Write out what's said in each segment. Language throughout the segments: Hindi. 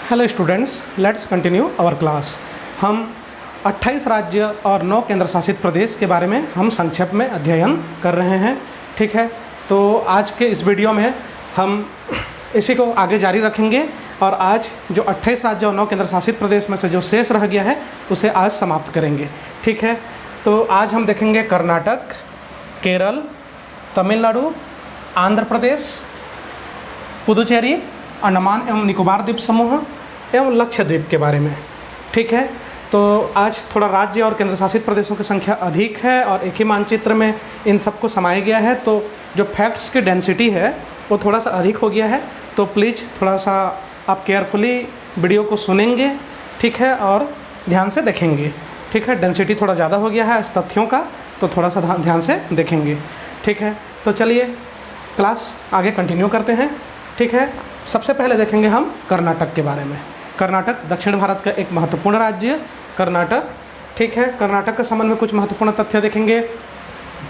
Hello students, let's continue our class. हम 28 राज्य और 9 केंद्र शासित प्रदेश के बारे में हम संक्षेप में अध्ययन कर रहे हैं। ठीक है, तो आज के इस वीडियो में हम इसी को आगे जारी रखेंगे और आज जो 28 राज्य और 9 केंद्र शासित प्रदेश में से जो शेष रह गया है उसे आज समाप्त करेंगे। ठीक है, तो आज हम देखेंगे कर्नाटक, केरल, तमिलनाडु, आंध्र प्रदेश, पुदुचेरी, अंडमान एवं निकोबार द्वीप समूह एवं लक्षद्वीप के बारे में। ठीक है, तो आज थोड़ा राज्य और केंद्र शासित प्रदेशों की संख्या अधिक है और एक ही मानचित्र में इन सबको समाया गया है, तो जो फैक्ट्स की डेंसिटी है वो थोड़ा सा अधिक हो गया है। तो प्लीज़ थोड़ा सा आप केयरफुली वीडियो को सुनेंगे, ठीक है, और ध्यान से देखेंगे। ठीक है, डेंसिटी थोड़ा ज़्यादा हो गया है इस तथ्यों का, तो थोड़ा सा ध्यान से देखेंगे। ठीक है, तो चलिए क्लास आगे कंटिन्यू करते हैं। ठीक है, सबसे पहले देखेंगे हम कर्नाटक के बारे में। कर्नाटक दक्षिण भारत का एक महत्वपूर्ण राज्य कर्नाटक। ठीक है, कर्नाटक के संबंध में कुछ महत्वपूर्ण तथ्य देखेंगे।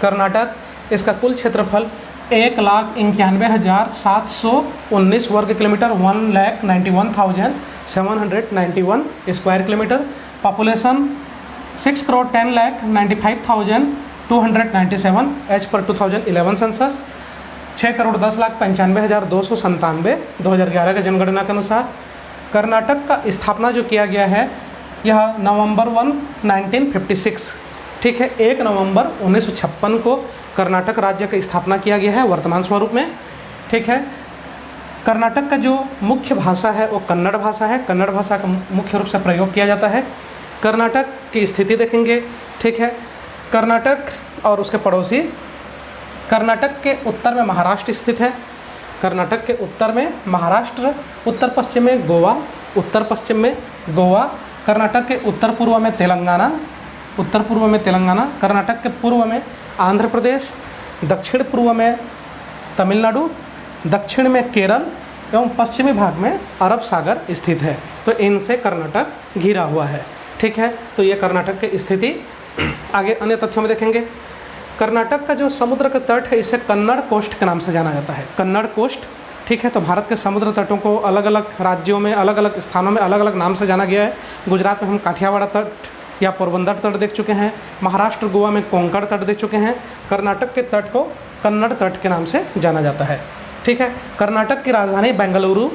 कर्नाटक, इसका कुल क्षेत्रफल 1,91,719 वर्ग kilometre, 1,91,791 square kilometre. Population 6,10,95,297 as per 2011 census. 6,10,95,297 2011 के जनगणना के अनुसार। कर्नाटक का स्थापना जो किया गया है यह नवंबर 1, 1956। ठीक है, 1 नवंबर 1956 को कर्नाटक राज्य की स्थापना किया गया है वर्तमान स्वरूप में। ठीक है, कर्नाटक का जो मुख्य भाषा है वो कन्नड़ भाषा है। कन्नड़ भाषा का मुख्य रूप से प्रयोग किया जाता है। कर्नाटक की स्थिति देखेंगे। ठीक है, कर्नाटक और उसके पड़ोसी। कर्नाटक के उत्तर में महाराष्ट्र स्थित है। कर्नाटक के उत्तर में महाराष्ट्र, उत्तर पश्चिम में गोवा, उत्तर पश्चिम में गोवा। कर्नाटक के उत्तर पूर्व में तेलंगाना, उत्तर पूर्व में तेलंगाना। कर्नाटक के पूर्व में आंध्र प्रदेश, दक्षिण पूर्व में तमिलनाडु, दक्षिण में केरल एवं पश्चिमी भाग में अरब सागर स्थित है। तो इनसे कर्नाटक घिरा हुआ है। ठीक है, तो ये कर्नाटक की स्थिति। आगे अन्य तथ्यों में देखेंगे। कर्नाटक का जो समुद्र का तट है इसे कन्नड़ कोस्ट के नाम से जाना जाता है। कन्नड़ कोस्ट। ठीक है, तो भारत के समुद्र तटों को अलग अलग राज्यों में अलग अलग स्थानों में अलग अलग नाम से जाना गया है। गुजरात में हम काठियावाड़ तट या पोरबंदर तट देख चुके हैं। महाराष्ट्र गोवा में कोंकण तट देख चुके हैं। कर्नाटक के तट को कन्नड़ तट के नाम से जाना जाता है। ठीक है, कर्नाटक की राजधानी बेंगलुरु।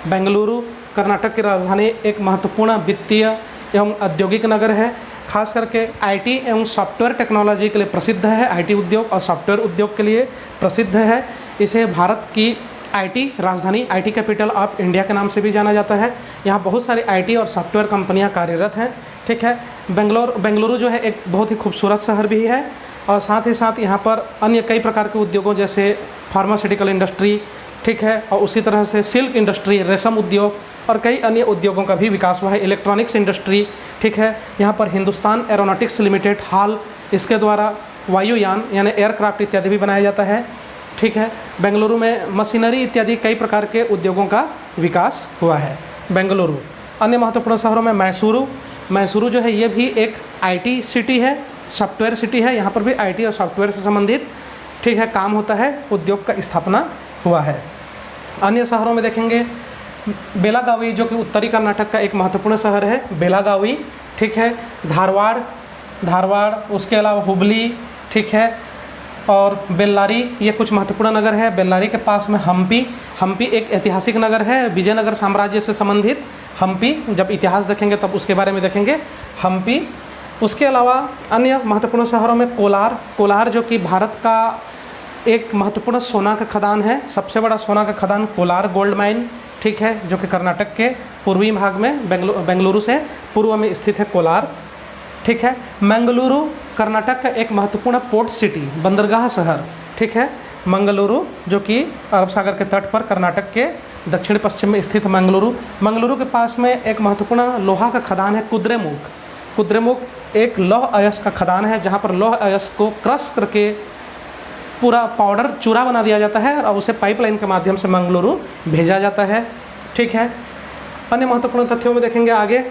बेंगलुरु कर्नाटक की राजधानी एक महत्वपूर्ण वित्तीय एवं औद्योगिक नगर है। खास करके आईटी एवं सॉफ्टवेयर टेक्नोलॉजी के लिए प्रसिद्ध है। आईटी उद्योग और सॉफ्टवेयर उद्योग के लिए प्रसिद्ध है। इसे भारत की आईटी राजधानी, आईटी कैपिटल ऑफ इंडिया के नाम से भी जाना जाता है। यहाँ बहुत सारी आईटी और सॉफ्टवेयर कंपनियाँ कार्यरत हैं। ठीक है, बेंगलुरु जो है एक बहुत ही खूबसूरत शहर भी है और साथ ही साथ यहाँ पर अन्य कई प्रकार के उद्योगों जैसे फार्मास्यूटिकल इंडस्ट्री, ठीक है, और उसी तरह से सिल्क इंडस्ट्री, रेशम उद्योग और कई अन्य उद्योगों का भी विकास हुआ है। Electronics industry. ठीक है, यहाँ पर हिंदुस्तान एरोनॉटिक्स लिमिटेड हाल, इसके द्वारा वायुयान यानी एयरक्राफ्ट इत्यादि भी बनाया जाता है। ठीक है, बेंगलुरु में मशीनरी इत्यादि कई प्रकार के उद्योगों का विकास हुआ है। बेंगलुरु। अन्य महत्वपूर्ण शहरों में मैसूरू। मैसूरू जो है ये भी एक आईटी सिटी है, सॉफ्टवेयर सिटी है। यहाँ पर भी आईटी और सॉफ्टवेयर से संबंधित, ठीक है, काम होता है। उद्योग का स्थापना हुआ है। अन्य शहरों में देखेंगे बेलागावी जो कि उत्तरी कर्नाटक का एक महत्वपूर्ण शहर है। बेलागावी। ठीक है, धारवाड़, उसके अलावा हुबली। ठीक है, और बेल्लारी, ये कुछ महत्वपूर्ण नगर है। बेल्लारी के पास में हम्पी। हम्पी एक ऐतिहासिक नगर है, विजयनगर साम्राज्य से संबंधित। हम्पी, जब इतिहास देखेंगे तब उसके बारे में देखेंगे। हम्पी। उसके अलावा अन्य महत्वपूर्ण शहरों में कोलार। कोलार जो कि भारत का एक महत्वपूर्ण सोना का खदान है। सबसे बड़ा सोना का खदान कोलार गोल्ड माइन, ठीक है, जो कि कर्नाटक के पूर्वी भाग में बेंगलुरु से पूर्व में स्थित है कोलार। ठीक है, मंगलुरु कर्नाटक का एक महत्वपूर्ण पोर्ट सिटी, बंदरगाह शहर। ठीक है, मंगलुरु जो कि अरब सागर के तट पर कर्नाटक के दक्षिण पश्चिम में स्थित मंगलुरु। मंगलुरु के पास में एक महत्वपूर्ण लोहा का खदान है कुद्रेमुख। कुद्रेमुख एक लौह अयस्क का खदान है जहाँ पर लौह अयस्क को क्रश करके पूरा पाउडर चूरा बना दिया जाता है और उसे पाइपलाइन के माध्यम से मंगलुरु भेजा जाता है। ठीक है, अन्य महत्वपूर्ण तथ्यों में देखेंगे आगे।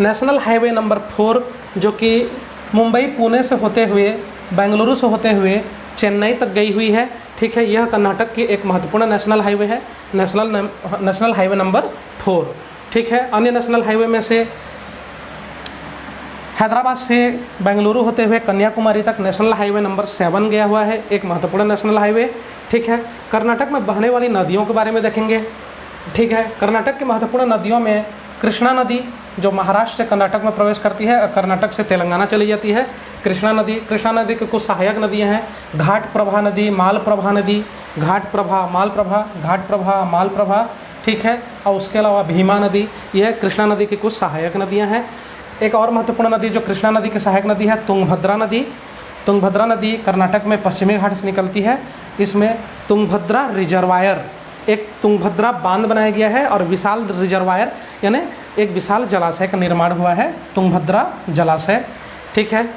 नेशनल हाईवे नंबर 4 जो कि मुंबई पुणे से होते हुए, बेंगलुरु से होते हुए चेन्नई तक गई हुई है। ठीक है, यह कर्नाटक की एक महत्वपूर्ण नेशनल हाईवे है, नेशनल हाईवे नंबर 4। ठीक है, अन्य नेशनल हाईवे में से हैदराबाद से बेंगलुरु होते हुए कन्याकुमारी तक नेशनल हाईवे नंबर 7 गया हुआ है, एक महत्वपूर्ण नेशनल हाईवे। ठीक है, कर्नाटक में बहने वाली नदियों के बारे में देखेंगे। ठीक है, कर्नाटक की महत्वपूर्ण नदियों में कृष्णा नदी जो महाराष्ट्र से कर्नाटक में प्रवेश करती है, कर्नाटक से तेलंगाना चली जाती है। कृष्णा नदी की कुछ सहायक नदियाँ हैं, घाट प्रभा नदी, मालप्रभा नदी, घाट प्रभा, मालप्रभा। ठीक है, और उसके अलावा भीमा नदी, यह कृष्णा नदी की कुछ सहायक नदियाँ हैं। एक और महत्वपूर्ण नदी जो कृष्णा नदी की सहायक नदी है, तुंगभद्रा नदी। तुंगभद्रा नदी कर्नाटक में पश्चिमी घाट से निकलती है। इसमें तुंगभद्रा रिजर्वायर, एक तुंगभद्रा बांध बनाया गया है और विशाल रिजर्वायर यानी एक विशाल जलाशय का निर्माण हुआ है, तुंगभद्रा जलाशय। ठीक है,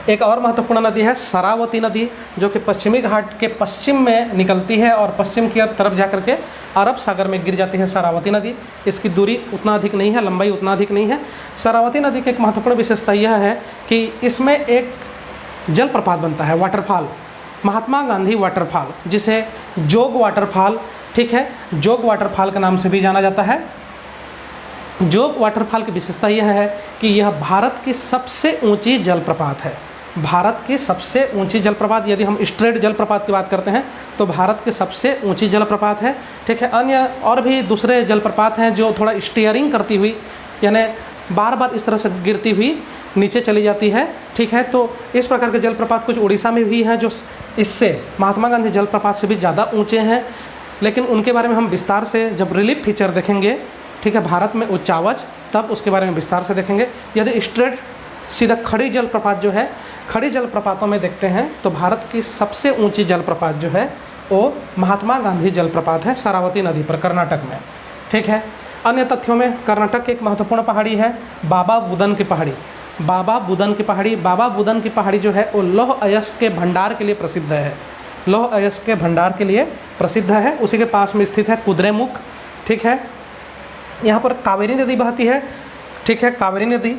एक और महत्वपूर्ण नदी है शरावती नदी, जो कि पश्चिमी घाट के पश्चिम में निकलती है और पश्चिम की तरफ जाकर के अरब सागर में गिर जाती है शरावती नदी। इसकी दूरी उतना अधिक नहीं है, लंबाई उतना अधिक नहीं है। शरावती नदी की एक महत्वपूर्ण विशेषता यह है कि इसमें एक जलप्रपात बनता है, वाटरफॉल, महात्मा गांधी वाटरफॉल, जिसे जोग वाटरफॉल, ठीक है, जोग वाटरफॉल के नाम से भी जाना जाता है। जोग वाटरफॉल की विशेषता यह है कि यह भारत की सबसे ऊंची जलप्रपात है। भारत की सबसे ऊंची जलप्रपात, यदि हम स्ट्रेट जलप्रपात की बात करते हैं तो भारत की सबसे ऊंची जलप्रपात है। ठीक है, अन्य और भी दूसरे जलप्रपात हैं जो थोड़ा स्टीयरिंग करती हुई, यानी बार बार इस तरह से गिरती हुई नीचे चली जाती है। ठीक है, तो इस प्रकार के जलप्रपात कुछ उड़ीसा में भी हैं जो इससे महात्मा गांधी जलप्रपात से भी ज़्यादा ऊंचे हैं, लेकिन उनके बारे में हम विस्तार से जब रिलीफ फीचर देखेंगे, ठीक है, भारत में उच्चावच, तब उसके बारे में विस्तार से देखेंगे। यदि स्ट्रेट सीधा खड़ी जलप्रपात जो है, खड़ी जलप्रपातों में देखते हैं तो भारत की सबसे ऊंची जलप्रपात जो है वो महात्मा गांधी जलप्रपात है, शरावती नदी पर, कर्नाटक में। ठीक है, अन्य तथ्यों में कर्नाटक की एक महत्वपूर्ण पहाड़ी है बाबा बुदन की पहाड़ी। बाबा बुदन की पहाड़ी, बाबा बुदन की पहाड़ी जो है वो लौह अयस्क के भंडार के लिए प्रसिद्ध है, लौह अयस्क के भंडार के लिए प्रसिद्ध है। उसी के पास में स्थित है कुद्रेमुख। ठीक है, यहाँ पर कावेरी नदी बहती है। ठीक है, कावेरी नदी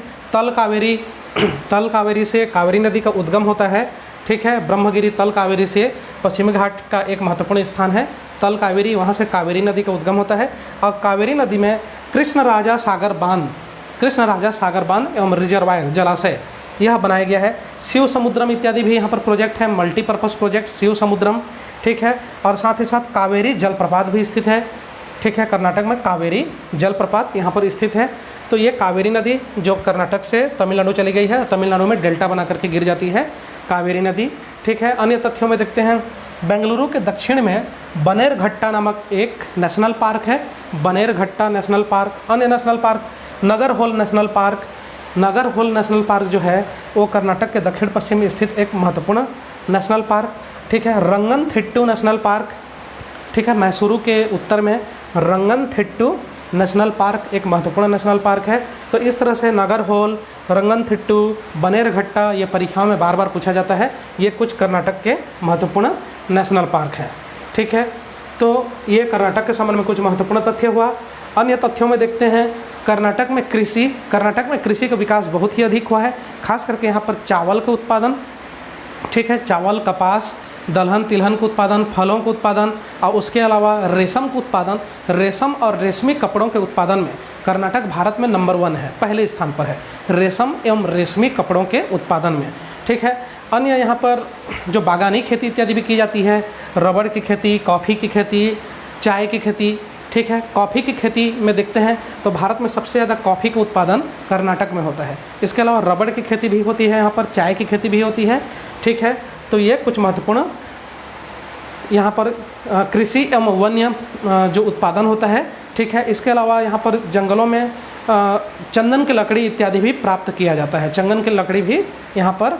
तल कावेरी से कावेरी नदी का उद्गम होता है। ठीक है, ब्रह्मगिरी तल कावेरी से पश्चिमी घाट का एक महत्वपूर्ण स्थान है तल कावेरी, वहाँ से कावेरी नदी का उद्गम होता है। और कावेरी नदी में कृष्ण राजा सागर बांध एवं रिजर्वायर जलाशय यह बनाया गया है। शिव समुद्रम इत्यादि भी यहाँ पर प्रोजेक्ट है, मल्टीपर्पज़ प्रोजेक्ट शिव समुद्रम। ठीक है, और साथ ही साथ कावेरी जलप्रपात भी स्थित है। ठीक है, कर्नाटक में कावेरी जलप्रपात यहाँ पर स्थित है। तो ये कावेरी नदी जो कर्नाटक से तमिलनाडु चली गई है, तमिलनाडु में डेल्टा बना करके गिर जाती है कावेरी नदी। ठीक है, अन्य तथ्यों में देखते हैं, बेंगलुरु के दक्षिण में बनेरघट्टा नामक एक नेशनल पार्क है, बनेरघट्टा नेशनल पार्क। अन्य national park Nagarhole national park. Nagarhole national park जो है वो कर्नाटक के दक्षिण पश्चिम में स्थित एक महत्वपूर्ण नेशनल पार्क। ठीक है, रंगनथिट्टू नेशनल पार्क। ठीक है, मैसूरू के उत्तर में रंगनथिट्टू नेशनल पार्क एक महत्वपूर्ण नेशनल पार्क है। तो इस तरह से नागरहोल, रंगनथिट्टू, बनेरघट्टा, ये परीक्षाओं में बार बार पूछा जाता है। ये कुछ कर्नाटक के महत्वपूर्ण नेशनल पार्क हैं। ठीक है, तो ये कर्नाटक के संबंध में कुछ महत्वपूर्ण तथ्य हुआ। अन्य तथ्यों में देखते हैं, कर्नाटक में कृषि का विकास बहुत ही अधिक हुआ है, खास करके यहाँ पर चावल का उत्पादन। ठीक है, चावल, कपास, दलहन तिलहन का उत्पादन, फलों का उत्पादन और उसके अलावा रेशम का उत्पादन, रेशम और रेशमी कपड़ों के उत्पादन में कर्नाटक भारत में नंबर 1 है, पहले स्थान पर है रेशम एवं रेशमी कपड़ों के उत्पादन में। ठीक है, अन्य यहाँ पर जो बागानी खेती इत्यादि भी की जाती है, रबड़ की खेती, कॉफ़ी की खेती, चाय की खेती। ठीक है, कॉफ़ी की खेती में देखते हैं तो भारत में सबसे ज़्यादा कॉफ़ी का उत्पादन कर्नाटक में होता है। इसके अलावा रबड़ की खेती भी होती है, यहाँ पर चाय की खेती भी होती है। ठीक है, तो ये कुछ महत्वपूर्ण यहाँ पर कृषि एवं वन्य जो उत्पादन होता है। ठीक है, इसके अलावा यहाँ पर जंगलों में चंदन की लकड़ी इत्यादि भी प्राप्त किया जाता है। चंदन की लकड़ी भी यहाँ पर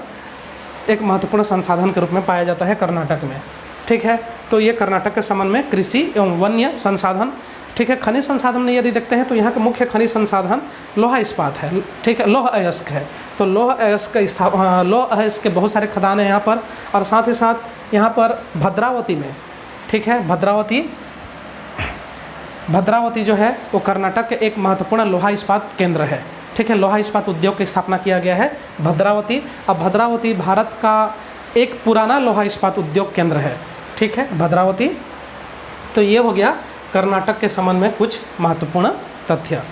एक महत्वपूर्ण संसाधन के रूप में पाया जाता है कर्नाटक में। ठीक है, तो ये कर्नाटक के संबंध में कृषि एवं वन्य संसाधन। ठीक है, खनिज संसाधन में यदि देखते हैं तो यहाँ का मुख्य खनिज संसाधन लोहा इस्पात है। ठीक है, लौह अयस्क है। तो लौह अयस्क के बहुत सारे खदान हैं यहाँ पर। और साथ ही साथ यहाँ पर भद्रावती में, ठीक है, भद्रावती जो है वो कर्नाटक के एक महत्वपूर्ण लोहा इस्पात केंद्र है। ठीक है, लोहा इस्पात उद्योग की स्थापना किया गया है भद्रावती। अब भद्रावती भारत का एक पुराना लोहा इस्पात उद्योग केंद्र है। ठीक है, भद्रावती। तो ये हो गया कर्नाटक के संबंध में कुछ महत्वपूर्ण तथ्य।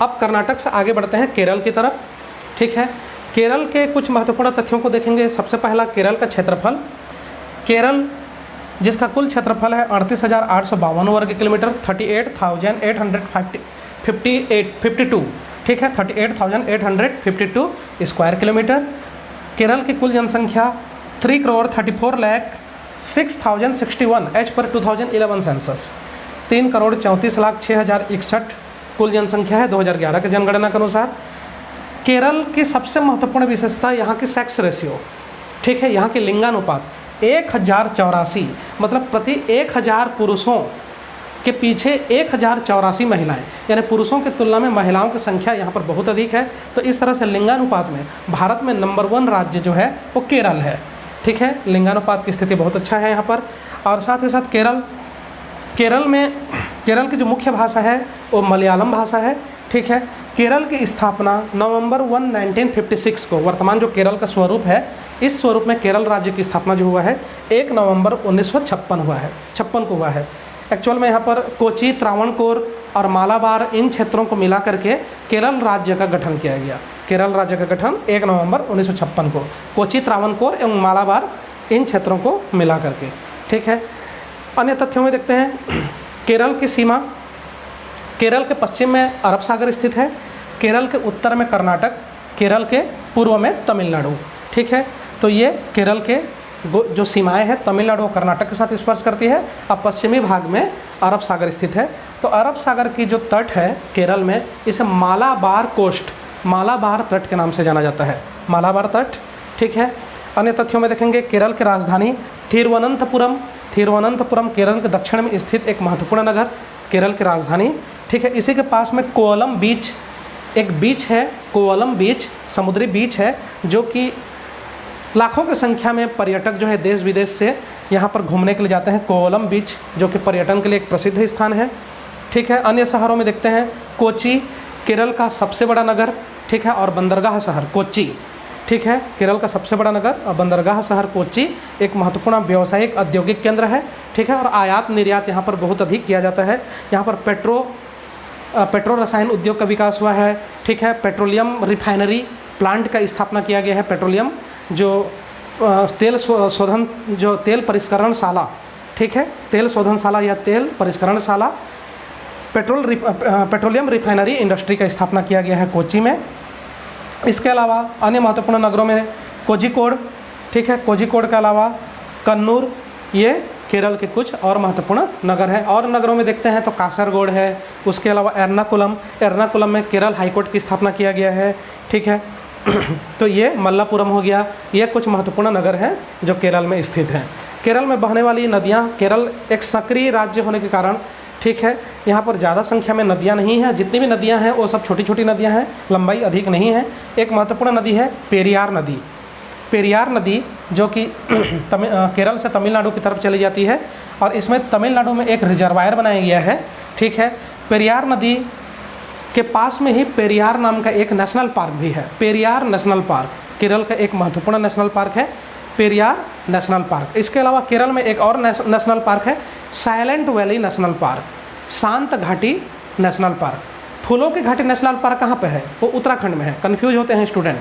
अब कर्नाटक से आगे बढ़ते हैं केरल की तरफ, ठीक है। केरल के कुछ महत्वपूर्ण तथ्यों को देखेंगे। सबसे पहला केरल का क्षेत्रफल। केरल जिसका कुल क्षेत्रफल है 38,852 वर्ग किलोमीटर, 38,852, ठीक है, 38,852 स्क्वायर किलोमीटर। केरल की कुल जनसंख्या 3,34,06,061 एज पर 2011 सेंसस, 3,34,06,061 कुल जनसंख्या है 2011 के जनगणना के अनुसार। केरल की सबसे महत्वपूर्ण विशेषता यहाँ की सेक्स रेशियो, ठीक है, यहाँ की लिंगानुपात 1084, मतलब प्रति 1000 पुरुषों के पीछे 1084 महिलाएं, यानी पुरुषों की तुलना में महिलाओं की संख्या यहाँ पर बहुत अधिक है। तो इस तरह से लिंगानुपात में भारत में नंबर 1 राज्य जो है वो केरल है, ठीक है। लिंगानुपात की स्थिति बहुत अच्छा है यहाँ पर। और साथ ही साथ केरल की जो मुख्य भाषा है वो मलयालम भाषा है, ठीक है। केरल की स्थापना नवंबर 1, 1956 को, वर्तमान जो केरल का स्वरूप है, इस स्वरूप में केरल राज्य की स्थापना जो हुआ है 1 नवंबर 1956 को हुआ है। एक्चुअल में यहाँ पर कोची, त्रावणकोर और मालाबार इन क्षेत्रों को मिला करके केरल राज्य का गठन किया गया। केरल राज्य का गठन 1 नवंबर 1956 को, कोची, त्रावणकोर एवं मालाबार इन क्षेत्रों को मिला करके, ठीक है। अन्य तथ्यों में देखते हैं केरल की सीमा। केरल के पश्चिम में अरब सागर स्थित है, केरल के उत्तर में कर्नाटक, केरल के पूर्व में तमिलनाडु, ठीक है। तो ये केरल के जो सीमाएं हैं तमिलनाडु और कर्नाटक के साथ स्पर्श करती है। अब पश्चिमी भाग में अरब सागर स्थित है। तो अरब सागर की जो तट है केरल में, इसे मालाबार कोस्ट, मालाबार तट के नाम से जाना जाता है, मालाबार तट, ठीक है। अन्य तथ्यों में देखेंगे केरल की राजधानी थिरुवनंतपुरम। थिरुवनंतपुरम केरल के दक्षिण में स्थित एक महत्वपूर्ण नगर, केरल की राजधानी, ठीक है। इसी के पास में कोवलम बीच, एक बीच है, कोवलम बीच, समुद्री बीच है, जो कि लाखों की संख्या में पर्यटक जो है देश विदेश से यहाँ पर घूमने के लिए जाते हैं। कोवलम बीच जो कि पर्यटन के लिए एक प्रसिद्ध स्थान है, ठीक है। अन्य शहरों में देखते हैं कोची, केरल का सबसे बड़ा नगर, ठीक है, और बंदरगाह शहर कोची, ठीक है। केरल का सबसे बड़ा नगर और बंदरगाह शहर कोची एक महत्वपूर्ण व्यावसायिक औद्योगिक केंद्र है, ठीक है। और आयात निर्यात यहाँ पर बहुत अधिक किया जाता है। यहाँ पर पेट्रो रसायन उद्योग का विकास हुआ है, ठीक है। पेट्रोलियम रिफाइनरी प्लांट का स्थापना किया गया है। पेट्रोलियम जो तेल परिष्करणशाला, ठीक है, तेल शोधनशाला या तेल परिष्करणशाला, पेट्रोलियम रिफाइनरी इंडस्ट्री का स्थापना किया गया है कोची में। इसके अलावा अन्य महत्वपूर्ण नगरों में कोझिकोड, ठीक है, कोझिकोड के अलावा कन्नूर, ये केरल के कुछ और महत्वपूर्ण नगर हैं। और नगरों में देखते हैं तो कासरगोड है, उसके अलावा एर्नाकुलम में केरल हाईकोर्ट की स्थापना किया गया है, ठीक है। तो ये मल्लापुरम हो गया। ये कुछ महत्वपूर्ण नगर हैं जो केरल में स्थित हैं। केरल में बहने वाली नदियाँ, केरल एक सक्रिय राज्य होने के कारण, ठीक है, यहाँ पर ज़्यादा संख्या में नदियाँ नहीं हैं। जितनी भी नदियाँ हैं वो सब छोटी छोटी नदियाँ हैं, लंबाई अधिक नहीं है। एक महत्वपूर्ण नदी है पेरियार नदी। पेरियार नदी जो कि केरल से तमिलनाडु की तरफ चली जाती है और इसमें तमिलनाडु में एक रिजर्वायर बनाया गया है, ठीक है। पेरियार नदी के पास में ही पेरियार नाम का एक नेशनल पार्क भी है। पेरियार नेशनल पार्क केरल का एक महत्वपूर्ण नेशनल पार्क है, पेरियार नेशनल पार्क। इसके अलावा केरल में एक और नेशनल पार्क है, साइलेंट वैली नेशनल पार्क, शांत घाटी नेशनल पार्क। फूलों की घाटी नेशनल पार्क कहाँ पे है? वो उत्तराखंड में है। कन्फ्यूज होते हैं स्टूडेंट।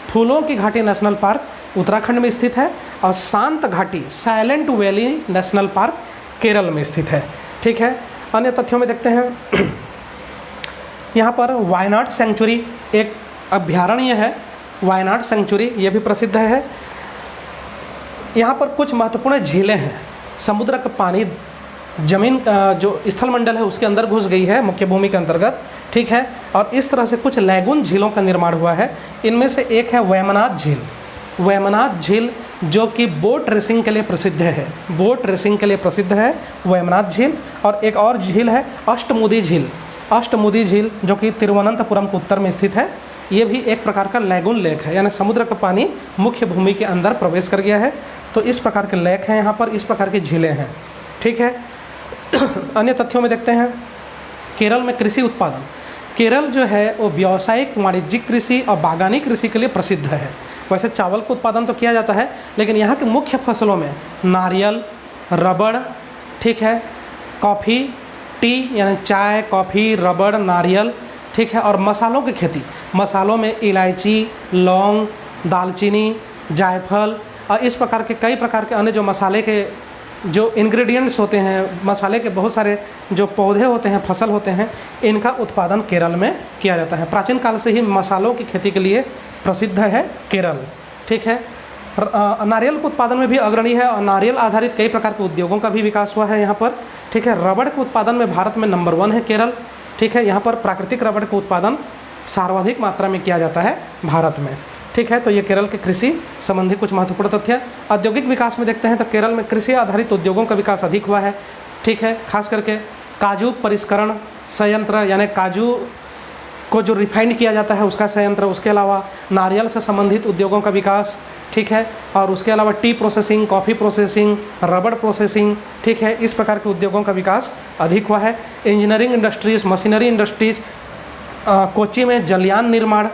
फूलों की घाटी नेशनल पार्क उत्तराखंड में स्थित है और शांत घाटी silent valley national park Kerala में स्थित है, ठीक है। अन्य तथ्यों में देखते हैं यहाँ पर वायनाड सेंचुरी एक अभ्यारण्य है, वायनाड सेंचुरी, ये भी प्रसिद्ध है। यहाँ पर कुछ महत्वपूर्ण झीलें हैं। समुद्र का पानी जमीन जो स्थलमंडल है उसके अंदर घुस गई है, मुख्य भूमि के अंतर्गत, ठीक है। और इस तरह से कुछ लैगून झीलों का निर्माण हुआ है। इनमें से एक है वेमनाथ झील। वेमनाथ झील जो कि बोट रेसिंग के लिए प्रसिद्ध है, बोट रेसिंग के लिए प्रसिद्ध है वेमनाथ झील। और एक और झील है अष्टमुदी झील। अष्टमुदी झील जो कि तिरुवनंतपुरम के उत्तर में स्थित है। ये भी एक प्रकार का लैगून लेक है, यानी समुद्र का पानी मुख्य भूमि के अंदर प्रवेश कर गया है। तो इस प्रकार के लेक हैं यहाँ पर, इस प्रकार की झीलें हैं, ठीक है। अन्य तथ्यों में देखते हैं केरल में कृषि उत्पादन। केरल जो है वो व्यावसायिक वाणिज्यिक कृषि और बागानी कृषि के लिए प्रसिद्ध है। वैसे चावल का उत्पादन तो किया जाता है, लेकिन यहाँ के मुख्य फसलों में नारियल, रबड़, ठीक है, कॉफ़ी, टी यानी चाय, कॉफ़ी, रबड़, नारियल, ठीक है, और मसालों की खेती। मसालों में इलायची, लौंग, दालचीनी, जायफल और इस प्रकार के कई प्रकार के अन्य जो मसाले के जो इंग्रेडिएंट्स होते हैं, मसाले के बहुत सारे जो पौधे होते हैं, फसल होते हैं, इनका उत्पादन केरल में किया जाता है। प्राचीन काल से ही मसालों की खेती के लिए प्रसिद्ध है केरल, ठीक है। नारियल के उत्पादन में भी अग्रणी है और नारियल आधारित कई प्रकार के उद्योगों का भी विकास हुआ है यहाँ पर, ठीक है। रबड़ के उत्पादन में भारत में नंबर 1 है केरल, ठीक है। यहाँ पर प्राकृतिक रबड़ का उत्पादन सर्वाधिक मात्रा में किया जाता है भारत में, ठीक है। तो ये केरल के कृषि संबंधी कुछ महत्वपूर्ण तथ्य। औद्योगिक विकास में देखते हैं तो केरल में कृषि आधारित उद्योगों का विकास अधिक हुआ है, ठीक है। खास करके काजू परिष्करण संयंत्र यानी काजू को जो रिफाइंड किया जाता है उसका संयंत्र, उसके अलावा नारियल से संबंधित उद्योगों का विकास, ठीक है। और उसके अलावा टी प्रोसेसिंग, कॉफ़ी प्रोसेसिंग, रबड़ प्रोसेसिंग, ठीक है, इस प्रकार के उद्योगों का विकास अधिक हुआ है। Engineering industries, machinery industries, Kochi में जलयान निर्माण,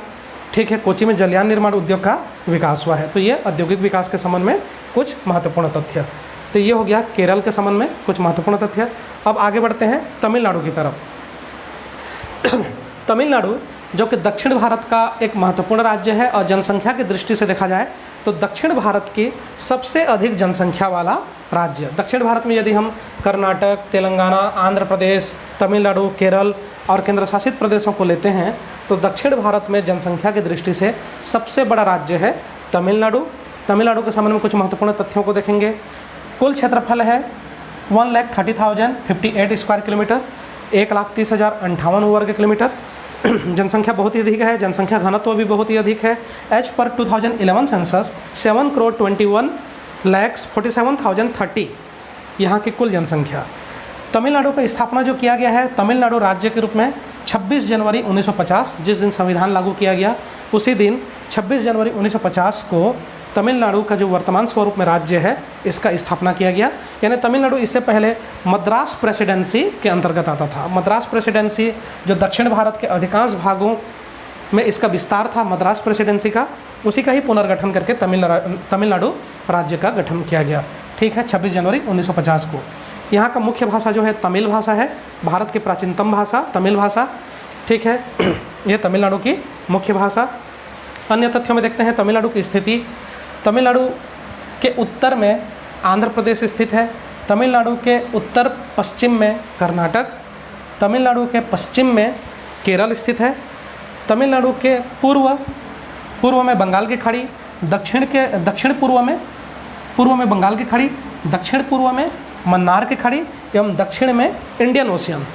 ठीक है, कोच्चि में जलयान निर्माण उद्योग का विकास हुआ है। तो ये औद्योगिक विकास के संबंध में कुछ महत्वपूर्ण तथ्य। तो ये हो गया केरल के संबंध में कुछ महत्वपूर्ण तथ्य। अब आगे बढ़ते हैं तमिलनाडु की तरफ। तमिलनाडु जो कि दक्षिण भारत का एक महत्वपूर्ण राज्य है और जनसंख्या की दृष्टि से देखा जाए तो दक्षिण भारत की सबसे अधिक जनसंख्या वाला राज्य। दक्षिण भारत में यदि हम कर्नाटक, तेलंगाना, आंध्र प्रदेश, तमिलनाडु, केरल और केंद्र शासित प्रदेशों को लेते हैं तो दक्षिण भारत में जनसंख्या की दृष्टि से सबसे बड़ा राज्य है तमिलनाडु। तमिलनाडु के संबंध में कुछ महत्वपूर्ण तथ्यों को देखेंगे। कुल क्षेत्रफल है 1,30,058 स्क्वायर किलोमीटर, 1,30,058 वर्ग किलोमीटर। जनसंख्या बहुत ही अधिक है, जनसंख्या घनत्व भी बहुत ही अधिक है। एज पर 2011 सेंसस 7,21,47,030 यहाँ की कुल जनसंख्या। तमिलनाडु का स्थापना जो किया गया है तमिलनाडु राज्य के रूप में 26 जनवरी 1950, जिस दिन संविधान लागू किया गया उसी दिन 26 जनवरी 1950 को तमिलनाडु का जो वर्तमान स्वरूप में राज्य है इसका स्थापना किया गया। यानी तमिलनाडु इससे पहले मद्रास प्रेसिडेंसी के अंतर्गत आता था। मद्रास प्रेसिडेंसी जो दक्षिण भारत के अधिकांश भागों में इसका विस्तार था मद्रास प्रेसिडेंसी का, उसी का ही पुनर्गठन करके तमिलनाडु राज्य का गठन किया गया, ठीक है, 26 जनवरी 1950 को। यहाँ का मुख्य भाषा जो है तमिल भाषा है, भारत की प्राचीनतम भाषा तमिल भाषा, ठीक है। यह तमिलनाडु की मुख्य भाषा। अन्य तथ्यों में देखते हैं तमिलनाडु की स्थिति। तमिलनाडु के उत्तर में आंध्र प्रदेश स्थित है, तमिलनाडु के उत्तर पश्चिम में कर्नाटक, तमिलनाडु के पश्चिम में केरल स्थित है, तमिलनाडु के पूर्व में बंगाल की खाड़ी, दक्षिण पूर्व में बंगाल की खाड़ी, दक्षिण पूर्व में मन्नार की खाड़ी एवं दक्षिण में इंडियन ओशियन,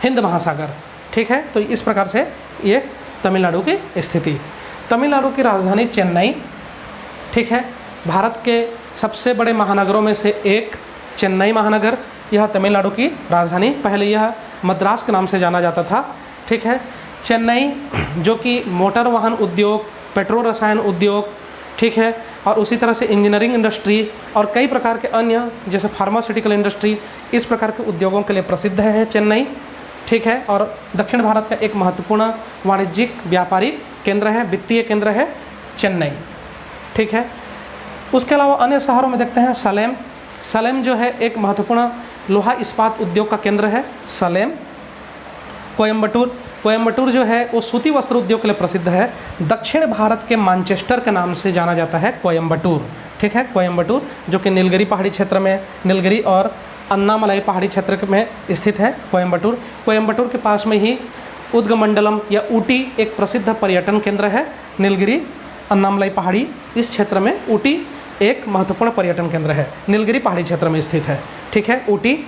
हिंद महासागर, ठीक है। तो इस प्रकार से ये तमिलनाडु की स्थिति। तमिलनाडु की राजधानी चेन्नई, ठीक है। भारत के सबसे बड़े महानगरों में से एक चेन्नई महानगर, यह तमिलनाडु की राजधानी, पहले यह मद्रास के नाम से जाना जाता था, ठीक है। चेन्नई जो कि मोटर वाहन उद्योग, पेट्रोल रसायन उद्योग, ठीक है, और उसी तरह से इंजीनियरिंग इंडस्ट्री और कई प्रकार के अन्य जैसे फार्मास्यूटिकल इंडस्ट्री, इस प्रकार के उद्योगों के लिए प्रसिद्ध है चेन्नई, ठीक है। और दक्षिण भारत का एक महत्वपूर्ण वाणिज्यिक व्यापारिक केंद्र है, वित्तीय केंद्र है चेन्नई, ठीक है। उसके अलावा अन्य शहरों में देखते हैं सलेम जो है एक महत्वपूर्ण लोहा इस्पात उद्योग का केंद्र है सलेम। कोयम्बटूर जो है वो सूती वस्त्र उद्योग के लिए प्रसिद्ध है। दक्षिण भारत के मैनचेस्टर के नाम से जाना जाता है कोयम्बटूर, ठीक है। कोयम्बटूर जो कि नीलगिरी पहाड़ी क्षेत्र में, नीलगिरी और अन्नामलाई पहाड़ी क्षेत्र में स्थित है कोयम्बटूर के पास में ही उदगमंडलम या ऊटी एक प्रसिद्ध पर्यटन केंद्र है। नीलगिरी अन्नामलाई पहाड़ी इस क्षेत्र में ऊटी एक महत्वपूर्ण पर्यटन केंद्र है, नीलगिरी पहाड़ी क्षेत्र में स्थित है, ठीक है, ऊटी।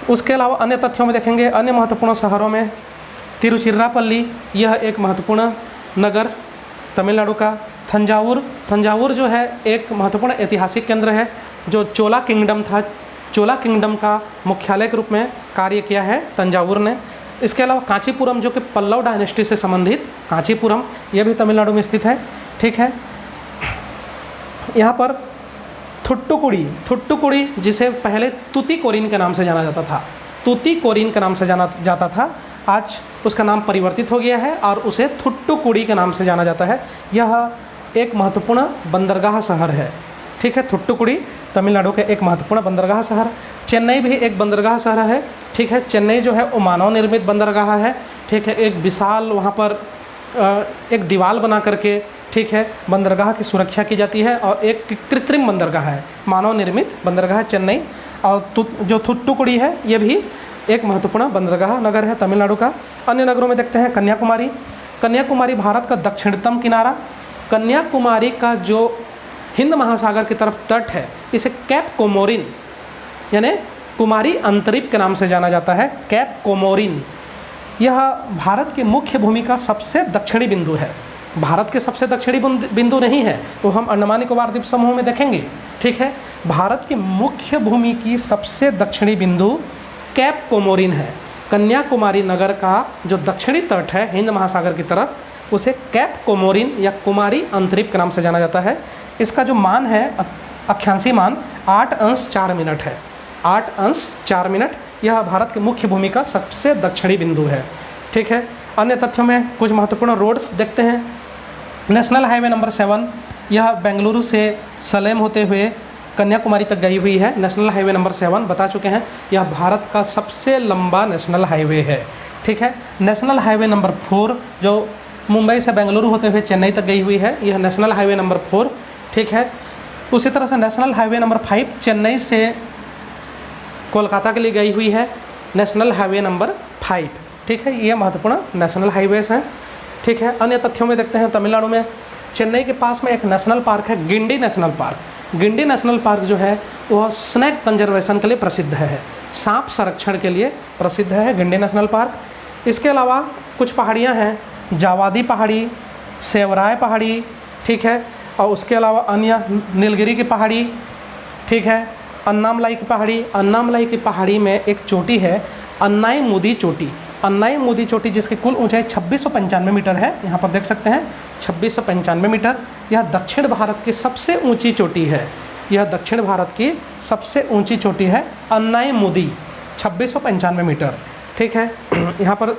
उसके अलावा अन्य तथ्यों में देखेंगे अन्य महत्वपूर्ण शहरों में तिरुचिरापल्ली, यह एक महत्वपूर्ण नगर तमिलनाडु का। तंजावुर जो है एक महत्वपूर्ण ऐतिहासिक केंद्र है जो चोला किंगडम था, चोला किंगडम का मुख्यालय के रूप में कार्य किया है तंजावुर ने। इसके अलावा कांचीपुरम जो कि पल्लव डायनेस्टी से संबंधित कांचीपुरम, यह भी तमिलनाडु में स्थित है, ठीक है। यहाँ पर थुट्टुकुड़ी जिसे पहले तुतीकोरिन के नाम से जाना जाता था, तुतीकोरिन के नाम से जाना जाता था, आज उसका नाम परिवर्तित हो गया है और उसे थुट्टुकुड़ी के नाम से जाना जाता है। यह एक महत्वपूर्ण बंदरगाह शहर है, ठीक है, थुट्टुकुड़ी तमिलनाडु के एक महत्वपूर्ण बंदरगाह शहर। चेन्नई भी एक बंदरगाह शहर है, ठीक है। चेन्नई जो है वो मानव निर्मित बंदरगाह है, ठीक है। एक विशाल वहाँ पर एक दीवार बना करके, ठीक है, बंदरगाह की सुरक्षा की जाती है और एक कृत्रिम बंदरगाह है, मानव निर्मित बंदरगाह चेन्नई। और जो थुट्टुकुड़ी है ये भी एक महत्वपूर्ण बंदरगाह नगर है तमिलनाडु का। अन्य नगरों में देखते हैं कन्याकुमारी। कन्याकुमारी भारत का दक्षिणतम किनारा। कन्याकुमारी का जो हिंद महासागर की तरफ तट है इसे कैप कोमोरिन यानी कुमारी अंतरिप के नाम से जाना जाता है, कैप कोमोरिन। यह भारत के मुख्य भूमि का सबसे दक्षिणी बिंदु है। भारत के सबसे दक्षिणी बिंदु नहीं है, तो हम अंडमान निकोबार द्वीप समूह में देखेंगे, ठीक है। भारत की मुख्य भूमि की सबसे दक्षिणी बिंदु कैप कोमोरिन है। कन्याकुमारी नगर का जो दक्षिणी तट है हिंद महासागर की तरफ उसे कैप कोमोरिन या कुमारी अंतरिप के नाम से जाना जाता है। इसका जो मान है अक्षांशीय मान 8°4' है, 8°4'। यह भारत की मुख्य भूमि का सबसे दक्षिणी बिंदु है, ठीक है। अन्य तथ्यों में कुछ महत्वपूर्ण रोड्स देखते हैं। नेशनल हाईवे नंबर 7 यह बेंगलुरु से सलेम होते हुए कन्याकुमारी तक गई हुई है। नेशनल हाईवे नंबर 7 बता चुके हैं, यह भारत का सबसे लंबा नेशनल हाईवे है, ठीक है। नेशनल हाईवे नंबर 4 जो मुंबई से बेंगलुरु होते हुए चेन्नई तक गई हुई है, यह नेशनल हाईवे नंबर 4, ठीक है। उसी तरह से नेशनल हाईवे नंबर 5 चेन्नई से कोलकाता के लिए गई हुई है, नेशनल हाईवे नंबर 5, ठीक है। ये महत्वपूर्ण नेशनल हाईवेज हैं, ठीक है। अन्य तथ्यों में देखते हैं तमिलनाडु में चेन्नई के पास में एक नेशनल पार्क है, Guindy national park. Guindy national park जो है वह स्नेक कंजर्वेशन के लिए प्रसिद्ध है, सांप संरक्षण के लिए प्रसिद्ध है गिंडी नेशनल पार्क। इसके अलावा कुछ पहाड़ियाँ हैं, जावादी पहाड़ी, सेवराय पहाड़ी, ठीक है। और उसके अलावा अन्य नीलगिरी की पहाड़ी, ठीक है, अन्नामलाई की पहाड़ी। अन्नामलाई की पहाड़ी में एक चोटी है अन्नाईमुदी चोटी। अन्नाईमुदी चोटी जिसकी कुल ऊंचाई 2695 मीटर है, यहाँ पर देख सकते हैं 2695 मीटर। यह दक्षिण भारत की सबसे ऊंची चोटी है, यह दक्षिण भारत की सबसे ऊंची चोटी है अन्नाईमुदी, 2695 मीटर, ठीक है। यहाँ पर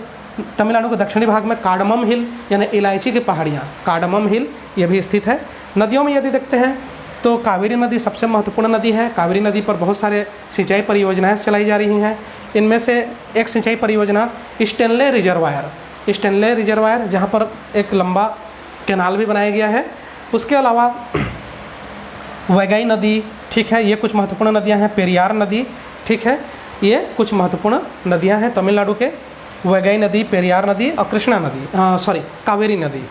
तमिलनाडु के दक्षिणी भाग में कार्डमम हिल यानी इलायची की पहाड़ियाँ, कार्डमम हिल ये भी स्थित है। नदियों में यदि देखते हैं तो कावेरी नदी सबसे महत्वपूर्ण नदी है। कावेरी नदी पर बहुत सारे सिंचाई परियोजनाएं चलाई जा रही हैं। इनमें से एक सिंचाई परियोजना स्टेनले रिजर्वायर, स्टेनले रिजर्वायर जहाँ पर एक लंबा कैनाल भी बनाया गया है। उसके अलावा वैगाई नदी, ठीक है, ये कुछ महत्वपूर्ण नदियाँ हैं। पेरियार नदी, ठीक है, ये कुछ महत्वपूर्ण नदियाँ हैं तमिलनाडु के। वैगाई नदी, पेरियार नदी और कृष्णा नदी, कावेरी नदी,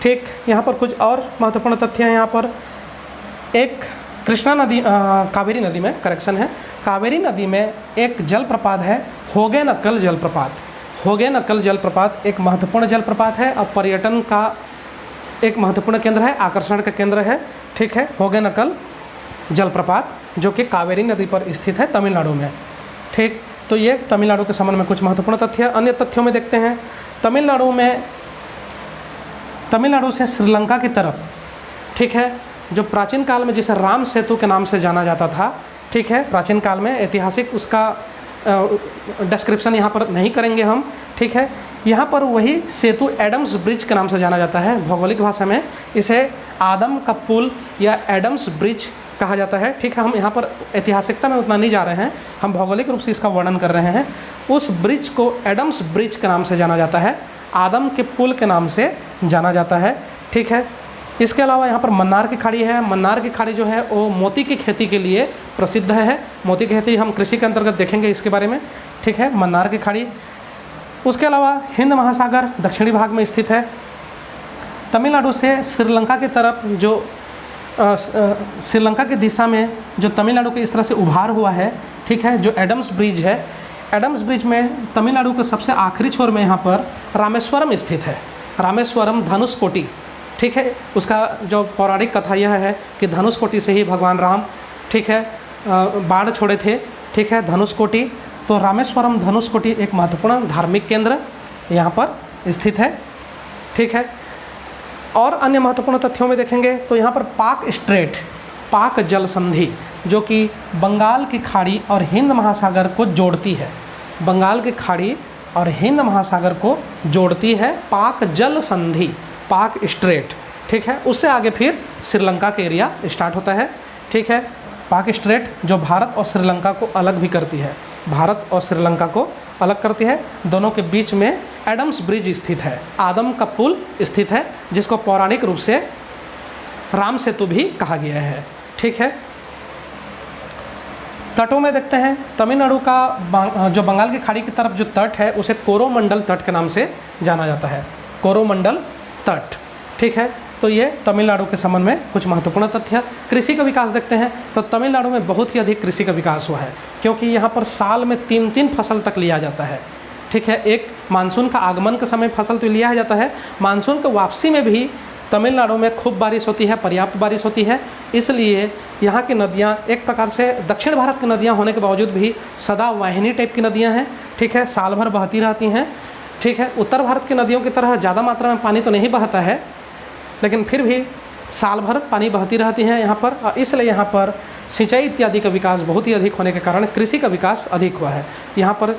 ठीक। यहाँ पर कुछ और महत्वपूर्ण तथ्य हैं। यहाँ पर एक कृष्णा नदी, कावेरी नदी में करेक्शन है, कावेरी नदी में एक जलप्रपात है होगेनकल जलप्रपात। होगेनकल जलप्रपात एक महत्वपूर्ण जलप्रपात है और पर्यटन का एक महत्वपूर्ण केंद्र है, आकर्षण का केंद्र है, ठीक है। होगेनकल जलप्रपात जो कि कावेरी नदी पर स्थित है तमिलनाडु में, ठीक। तो ये तमिलनाडु के संबंध में कुछ महत्वपूर्ण तथ्य। अन्य तथ्यों में देखते हैं तमिलनाडु से श्रीलंका की तरफ, ठीक है, जो प्राचीन काल में जिसे राम सेतु के नाम से जाना जाता था, ठीक है, प्राचीन काल में ऐतिहासिक उसका डिस्क्रिप्शन यहाँ पर नहीं करेंगे हम, ठीक है। यहाँ पर वही सेतु एडम्स ब्रिज के नाम से जाना जाता है, भौगोलिक भाषा में इसे आदम का पुल या एडम्स ब्रिज कहा जाता है, ठीक है। हम यहाँ पर ऐतिहासिकता में उतना नहीं जा रहे हैं, हम भौगोलिक रूप से इसका वर्णन कर रहे हैं। उस ब्रिज को एडम्स ब्रिज के नाम से जाना जाता है, आदम के पुल के नाम से जाना जाता है, ठीक है। इसके अलावा यहाँ पर मन्नार की खाड़ी है। मन्नार की खाड़ी जो है वो मोती की खेती के लिए प्रसिद्ध है। मोती की खेती हम कृषि के अंतर्गत देखेंगे इसके बारे में, ठीक है, मन्नार की खाड़ी। उसके अलावा हिंद महासागर दक्षिणी भाग में स्थित है। तमिलनाडु से श्रीलंका की तरफ जो श्रीलंका की दिशा में जो तमिलनाडु के इस तरह से उभार हुआ है, ठीक है, जो एडम्स ब्रिज है, एडम्स ब्रिज में तमिलनाडु के सबसे आखिरी छोर में यहाँ पर रामेश्वरम स्थित है, रामेश्वरम धनुषकोटी, ठीक है। उसका जो पौराणिक कथा यह है कि धनुषकोटी से ही भगवान राम, ठीक है, बाण छोड़े थे, ठीक है, धनुषकोटी। तो रामेश्वरम धनुषकोटी एक महत्वपूर्ण धार्मिक केंद्र यहाँ पर स्थित है, ठीक है। और अन्य महत्वपूर्ण तथ्यों में देखेंगे तो यहाँ पर पाक स्ट्रेट, पाक जल संधि जो कि बंगाल की खाड़ी और हिंद महासागर को जोड़ती है, बंगाल की खाड़ी और हिंद महासागर को जोड़ती है पाक जल संधि, पाक स्ट्रेट, ठीक है। उससे आगे फिर श्रीलंका का एरिया स्टार्ट होता है, ठीक है। पाक स्ट्रेट जो भारत और श्रीलंका को अलग भी करती है, भारत और श्रीलंका को अलग करती है। दोनों के बीच में एडम्स ब्रिज स्थित है, आदम का पुल स्थित है, जिसको पौराणिक रूप से राम सेतु भी कहा गया है। ठीक है, तटों में देखते हैं, तमिलनाडु का जो बंगाल की खाड़ी की तरफ जो तट है उसे कोरोमंडल तट के नाम से जाना जाता है, कोरोमंडल तट। ठीक है, तो ये तमिलनाडु के संबंध में कुछ महत्वपूर्ण तथ्य। कृषि का विकास देखते हैं तो तमिलनाडु में बहुत ही अधिक कृषि का विकास हुआ है, क्योंकि यहाँ पर साल में 3 फसल तक लिया जाता है। ठीक है, एक मानसून का आगमन के समय फसल तो लिया जाता है, मानसून के वापसी में भी तमिलनाडु में खूब बारिश होती है, पर्याप्त बारिश होती है, इसलिए यहाँ की नदियाँ एक प्रकार से दक्षिण भारत की नदियाँ होने के बावजूद भी सदावाहिनी टाइप की नदियाँ हैं। ठीक है, साल भर बहती रहती हैं। ठीक है, उत्तर भारत की नदियों की तरह ज़्यादा मात्रा में पानी तो नहीं बहता है, लेकिन फिर भी साल भर पानी बहती रहती है यहाँ पर, इसलिए यहाँ पर सिंचाई इत्यादि का विकास बहुत ही अधिक होने के कारण कृषि का विकास अधिक हुआ है। यहाँ पर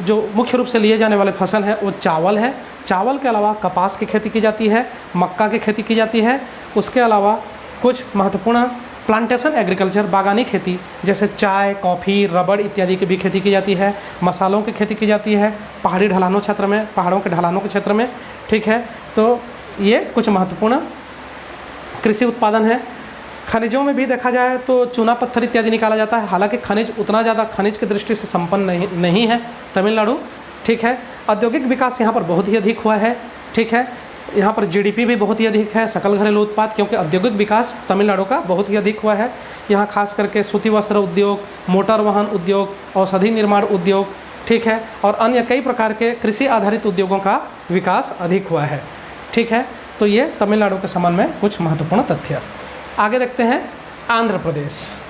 जो मुख्य रूप से लिए जाने वाले फसल है वो चावल है, चावल के अलावा कपास की खेती की जाती है, मक्का की खेती की जाती है, उसके अलावा कुछ महत्वपूर्ण प्लांटेशन एग्रीकल्चर बागानी खेती जैसे चाय, कॉफ़ी, रबड़ इत्यादि की भी खेती की जाती है, मसालों की खेती की जाती है पहाड़ी ढलानों क्षेत्र में, पहाड़ों के ढलानों के क्षेत्र में। ठीक है, तो ये कुछ महत्वपूर्ण कृषि उत्पादन है। खनिजों में भी देखा जाए तो चूना पत्थर इत्यादि निकाला जाता है, हालांकि खनिज उतना ज़्यादा खनिज की दृष्टि से संपन्न नहीं है तमिलनाडु। ठीक है, औद्योगिक विकास यहाँ पर बहुत ही अधिक हुआ है। ठीक है, यहाँ पर जीडीपी भी बहुत ही अधिक है, सकल घरेलू उत्पाद, क्योंकि औद्योगिक विकास तमिलनाडु का बहुत ही अधिक हुआ है। यहाँ खास करके सूती वस्त्र उद्योग, मोटर वाहन उद्योग, औषधि निर्माण उद्योग, ठीक है, और अन्य कई प्रकार के कृषि आधारित उद्योगों का विकास अधिक हुआ है। ठीक है, तो ये तमिलनाडु के संबंध में कुछ महत्वपूर्ण तथ्य। आगे देखते हैं आंध्र प्रदेश।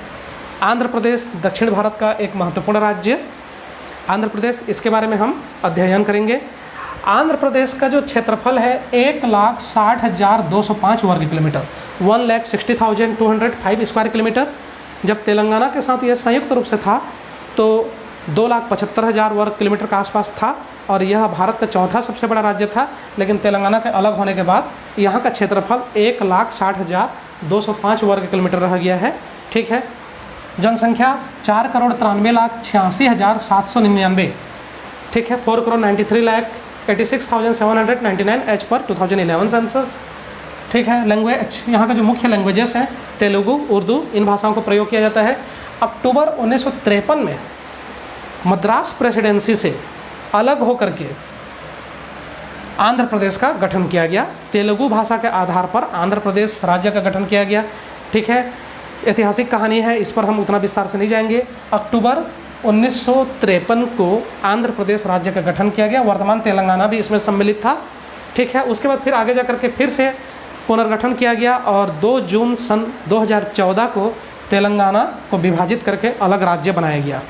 आंध्र प्रदेश दक्षिण भारत का एक महत्वपूर्ण राज्य आंध्र प्रदेश, इसके बारे में हम अध्ययन करेंगे। आंध्र प्रदेश का जो क्षेत्रफल है 1,60,205 वर्ग किलोमीटर, 1,60,205 स्क्वायर किलोमीटर। जब तेलंगाना के साथ यह संयुक्त रूप से था तो 2,75,000 वर्ग किलोमीटर का आसपास था, और यह भारत का चौथा सबसे बड़ा राज्य था। लेकिन तेलंगाना के अलग होने के बाद यहाँ का क्षेत्रफल 1,60,205 वर्ग किलोमीटर रह गया है। ठीक है, जनसंख्या 4,93,86,799। ठीक है, 4,93,86,799 एज पर 2011 सेंसस। ठीक है, लैंग्वेज यहाँ का जो मुख्य लैंग्वेजेस हैं तेलुगु, उर्दू, इन भाषाओं का प्रयोग किया जाता है। अक्टूबर 1953 में मद्रास प्रेसिडेंसी से अलग होकर के आंध्र प्रदेश का गठन किया गया। तेलुगु भाषा के आधार पर आंध्र प्रदेश राज्य का गठन किया गया। ठीक है, ऐतिहासिक कहानी है, इस पर हम उतना विस्तार से नहीं जाएंगे। अक्टूबर 1953 को आंध्र प्रदेश राज्य का गठन किया गया, वर्तमान तेलंगाना भी इसमें सम्मिलित था। ठीक है, उसके बाद फिर आगे जा करके फिर से पुनर्गठन किया गया, और 2 जून सन 2014 को तेलंगाना को विभाजित करके अलग राज्य बनाया गया।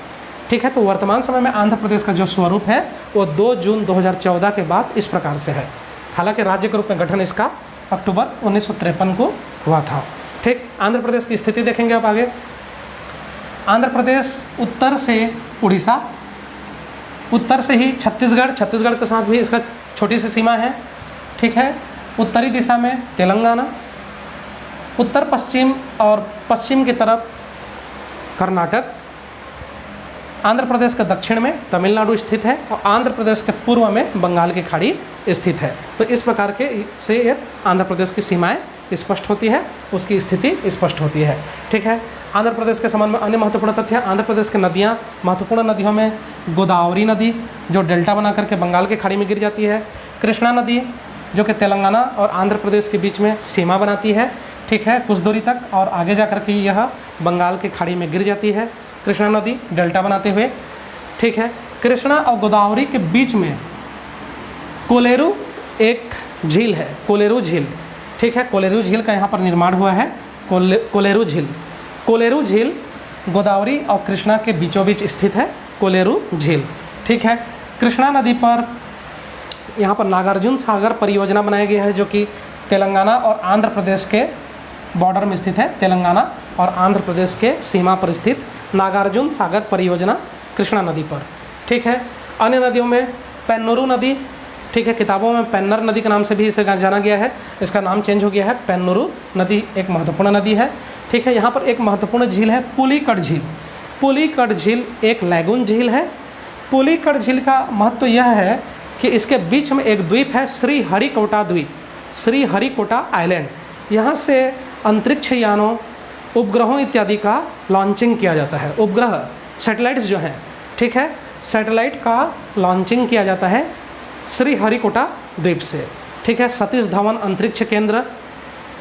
ठीक है, तो वर्तमान समय में आंध्र प्रदेश का जो स्वरूप है वो 2 जून 2014 के बाद इस प्रकार से है। हालांकि राज्य के रूप में गठन इसका अक्टूबर 1953 को हुआ था। ठीक, आंध्र प्रदेश की स्थिति देखेंगे आप आगे। आंध्र प्रदेश उत्तर से उड़ीसा, उत्तर से ही छत्तीसगढ़, छत्तीसगढ़ के साथ भी इसका छोटी सी सीमा है। ठीक है, उत्तरी दिशा में तेलंगाना, उत्तर पश्चिम और पश्चिम की तरफ कर्नाटक, आंध्र प्रदेश के दक्षिण में तमिलनाडु स्थित है, और आंध्र प्रदेश के पूर्व में बंगाल की खाड़ी स्थित है। तो इस प्रकार के से ये आंध्र प्रदेश की सीमाएं स्पष्ट होती है, उसकी स्थिति स्पष्ट होती है। ठीक है, आंध्र प्रदेश के संबंध में अन्य महत्वपूर्ण तथ्य, आंध्र प्रदेश की नदियाँ, महत्वपूर्ण नदियों में गोदावरी नदी जो डेल्टा बना करके बंगाल की खाड़ी में गिर जाती है, कृष्णा नदी जो कि तेलंगाना और आंध्र प्रदेश के बीच में सीमा बनाती है। ठीक है, कुछ दूरी तक, और आगे जा करके यह बंगाल की खाड़ी में गिर जाती है, कृष्णा नदी डेल्टा बनाते हुए। ठीक है, कृष्णा और गोदावरी के बीच में कोलेरू एक झील है, कोलेरू झील। ठीक है, कोलेरू झील का यहाँ पर निर्माण हुआ है, कोलेरू झील। कोलेरू झील गोदावरी और कृष्णा के बीचों बीच स्थित है, कोलेरू झील। ठीक है, कृष्णा नदी पर यहाँ पर नागार्जुन सागर परियोजना बनाई गई है, जो कि तेलंगाना और आंध्र प्रदेश के बॉर्डर में स्थित है। तेलंगाना और आंध्र प्रदेश के सीमा पर स्थित नागार्जुन सागर परियोजना कृष्णा नदी पर। ठीक है, अन्य नदियों में पेन्नूरू नदी, ठीक है, किताबों में पेन्नर नदी के नाम से भी इसे जाना गया है, इसका नाम चेंज हो गया है, पेन्नूरू नदी एक महत्वपूर्ण नदी है। ठीक है। यहाँ पर एक महत्वपूर्ण झील है पुलिकट झील। पुलिकट झील एक लैगून झील है। पुलिकट झील का महत्व यह है कि इसके बीच में एक द्वीप है श्रीहरिकोटा द्वीप, श्रीहरिकोटा आइलैंड। यहाँ से अंतरिक्ष यानों, उपग्रहों इत्यादि का लॉन्चिंग किया जाता है। उपग्रह सैटेलाइट्स जो हैं, ठीक है, सैटेलाइट का लॉन्चिंग किया जाता है श्रीहरिकोटा द्वीप से, ठीक है। सतीश धवन अंतरिक्ष केंद्र,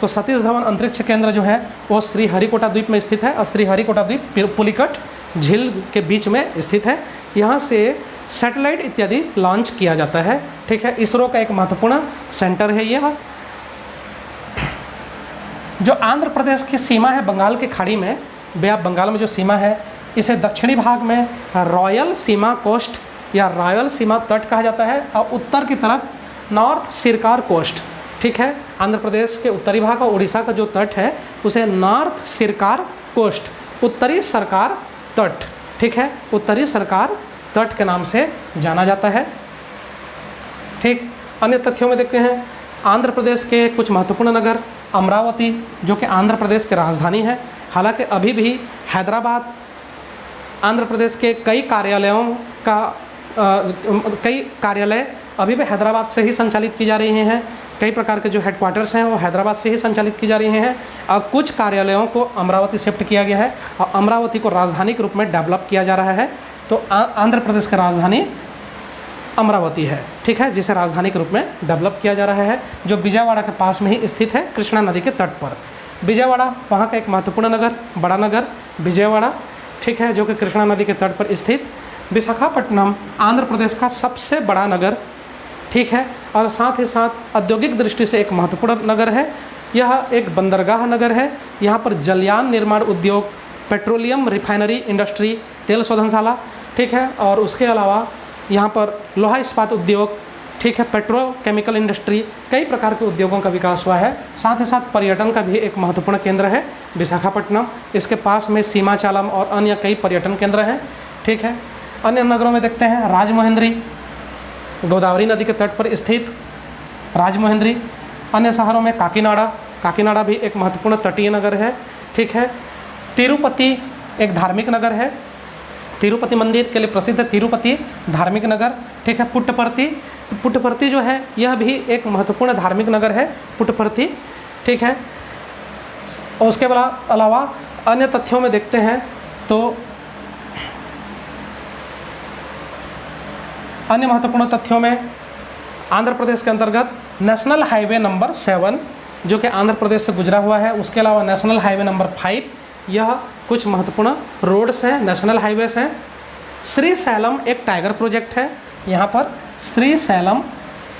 तो सतीश धवन अंतरिक्ष केंद्र जो है वो श्रीहरिकोटा द्वीप में स्थित है और श्रीहरिकोटा द्वीप पुलिकट झील के बीच में स्थित है। यहाँ से सैटेलाइट इत्यादि लॉन्च किया जाता है, ठीक है। इसरो का एक महत्वपूर्ण सेंटर है यह। जो आंध्र प्रदेश की सीमा है बंगाल की खाड़ी में, बे ऑफ बंगाल में जो सीमा है, इसे दक्षिणी भाग में रॉयल सीमा कोस्ट या रॉयल सीमा तट कहा जाता है और उत्तर की तरफ नॉर्थ सिरकार कोस्ट, ठीक है। आंध्र प्रदेश के उत्तरी भाग और उड़ीसा का जो तट है उसे नॉर्थ सिरकार कोस्ट, उत्तरी सरकार तट, ठीक है, उत्तरी सरकार तट के नाम से जाना जाता है, ठीक। अन्य तथ्यों में देखते हैं आंध्र प्रदेश के कुछ महत्वपूर्ण नगर, अमरावती जो कि आंध्र प्रदेश की राजधानी है। हालांकि अभी भी हैदराबाद आंध्र प्रदेश के कई कार्यालय अभी भी हैदराबाद से ही संचालित की जा रही हैं। कई प्रकार के जो हेडक्वार्टर्स हैं वो हैदराबाद से ही संचालित की जा रही हैं और कुछ कार्यालयों को अमरावती शिफ्ट किया गया है और अमरावती को राजधानी के रूप में डेवलप किया जा रहा है। तो आंध्र प्रदेश की राजधानी अमरावती है, ठीक है, जिसे राजधानी के रूप में डेवलप किया जा रहा है, जो विजयवाड़ा के पास में ही स्थित है, कृष्णा नदी के तट पर। विजयवाड़ा वहाँ का एक महत्वपूर्ण नगर, बड़ा नगर विजयवाड़ा, ठीक है, जो कि कृष्णा नदी के तट पर स्थित। विशाखापट्टनम आंध्र प्रदेश का सबसे बड़ा नगर, ठीक है, और साथ ही साथ औद्योगिक दृष्टि से एक महत्वपूर्ण नगर है। यह एक बंदरगाह नगर है। यहाँ पर जलयान निर्माण उद्योग, पेट्रोलियम रिफाइनरी इंडस्ट्री, तेल शोधनशाला, ठीक है, और उसके अलावा यहाँ पर लोहा इस्पात उद्योग, ठीक है, पेट्रोकेमिकल इंडस्ट्री, कई प्रकार के उद्योगों का विकास हुआ है। साथ ही साथ पर्यटन का भी एक महत्वपूर्ण केंद्र है विशाखापट्टनम। इसके पास में सीमाचालम और अन्य कई पर्यटन केंद्र हैं, ठीक है। अन्य नगरों में देखते हैं राजमहेंद्री, गोदावरी नदी के तट पर स्थित राजमहेंद्री। अन्य शहरों में काकीनाडा, काकीनाडा भी एक महत्वपूर्ण तटीय नगर है, ठीक है। तिरुपति एक धार्मिक नगर है, तिरुपति मंदिर के लिए प्रसिद्ध है तिरुपति धार्मिक नगर, ठीक है। पुट्टपर्ती, पुट्टपर्ती जो है यह भी एक महत्वपूर्ण धार्मिक नगर है पुट्टपर्ती, ठीक है। और उसके अलावा अन्य तथ्यों में देखते हैं तो अन्य महत्वपूर्ण तथ्यों में आंध्र प्रदेश के अंतर्गत नेशनल हाईवे नंबर 7 जो कि आंध्र प्रदेश से गुजरा हुआ है, उसके अलावा नेशनल हाईवे नंबर 5, यह कुछ महत्वपूर्ण रोड्स हैं, नेशनल हाईवेज हैं। श्री सैलम एक टाइगर प्रोजेक्ट है यहाँ पर, श्री सैलम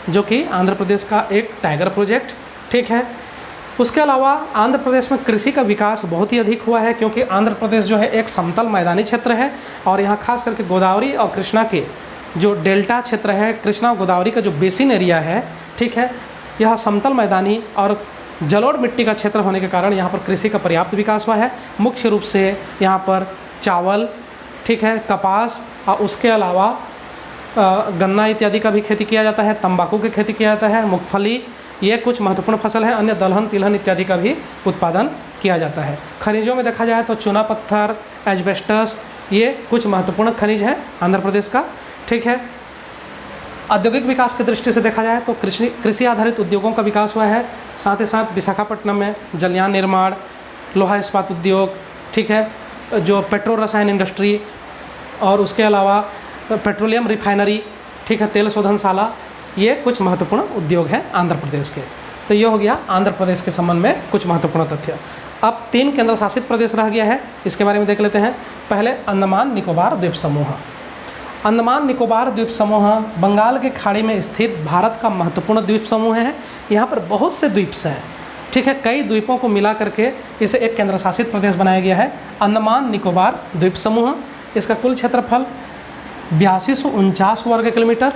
जो कि आंध्र प्रदेश का एक टाइगर प्रोजेक्ट, ठीक है। उसके अलावा आंध्र प्रदेश में कृषि का विकास बहुत ही अधिक हुआ है क्योंकि आंध्र प्रदेश जो है एक समतल मैदानी क्षेत्र है और यहाँ खास करके गोदावरी और कृष्णा के जो डेल्टा क्षेत्र है, कृष्णा और गोदावरी का जो बेसिन एरिया है, ठीक है, यह समतल मैदानी और जलोढ़ मिट्टी का क्षेत्र होने के कारण यहाँ पर कृषि का पर्याप्त विकास हुआ है। मुख्य रूप से यहाँ पर चावल, ठीक है, कपास और उसके अलावा गन्ना इत्यादि का भी खेती किया जाता है, तंबाकू की खेती किया जाता है, मूंगफली, ये कुछ महत्वपूर्ण फसल है। अन्य दलहन तिलहन इत्यादि का भी उत्पादन किया जाता है। खनिजों में देखा जाए तो चूना पत्थर, एस्बेस्टस, ये कुछ महत्वपूर्ण खनिज है आंध्र प्रदेश का, ठीक है। औद्योगिक विकास की दृष्टि से देखा जाए तो कृषि आधारित उद्योगों का विकास हुआ है। साथ ही साथ विशाखापट्टनम में जलयान निर्माण, लोहा इस्पात उद्योग, ठीक है, जो पेट्रो रसायन इंडस्ट्री और उसके अलावा पेट्रोलियम रिफाइनरी, ठीक है, तेल शोधनशाला, ये कुछ महत्वपूर्ण उद्योग हैं आंध्र प्रदेश के। तो ये हो गया आंध्र प्रदेश के संबंध में कुछ महत्वपूर्ण तथ्य। अब 3 केंद्र शासित प्रदेश रह गया है, इसके बारे में देख लेते हैं। पहले अंडमान निकोबार द्वीप समूह। अंडमान निकोबार द्वीप समूह बंगाल की खाड़ी में स्थित भारत का महत्वपूर्ण द्वीप समूह है। यहाँ पर बहुत से द्वीप्स हैं, ठीक है, कई द्वीपों को मिला करके इसे एक केंद्र शासित प्रदेश बनाया गया है, अंडमान निकोबार द्वीप समूह। इसका कुल क्षेत्रफल 8249 वर्ग किलोमीटर,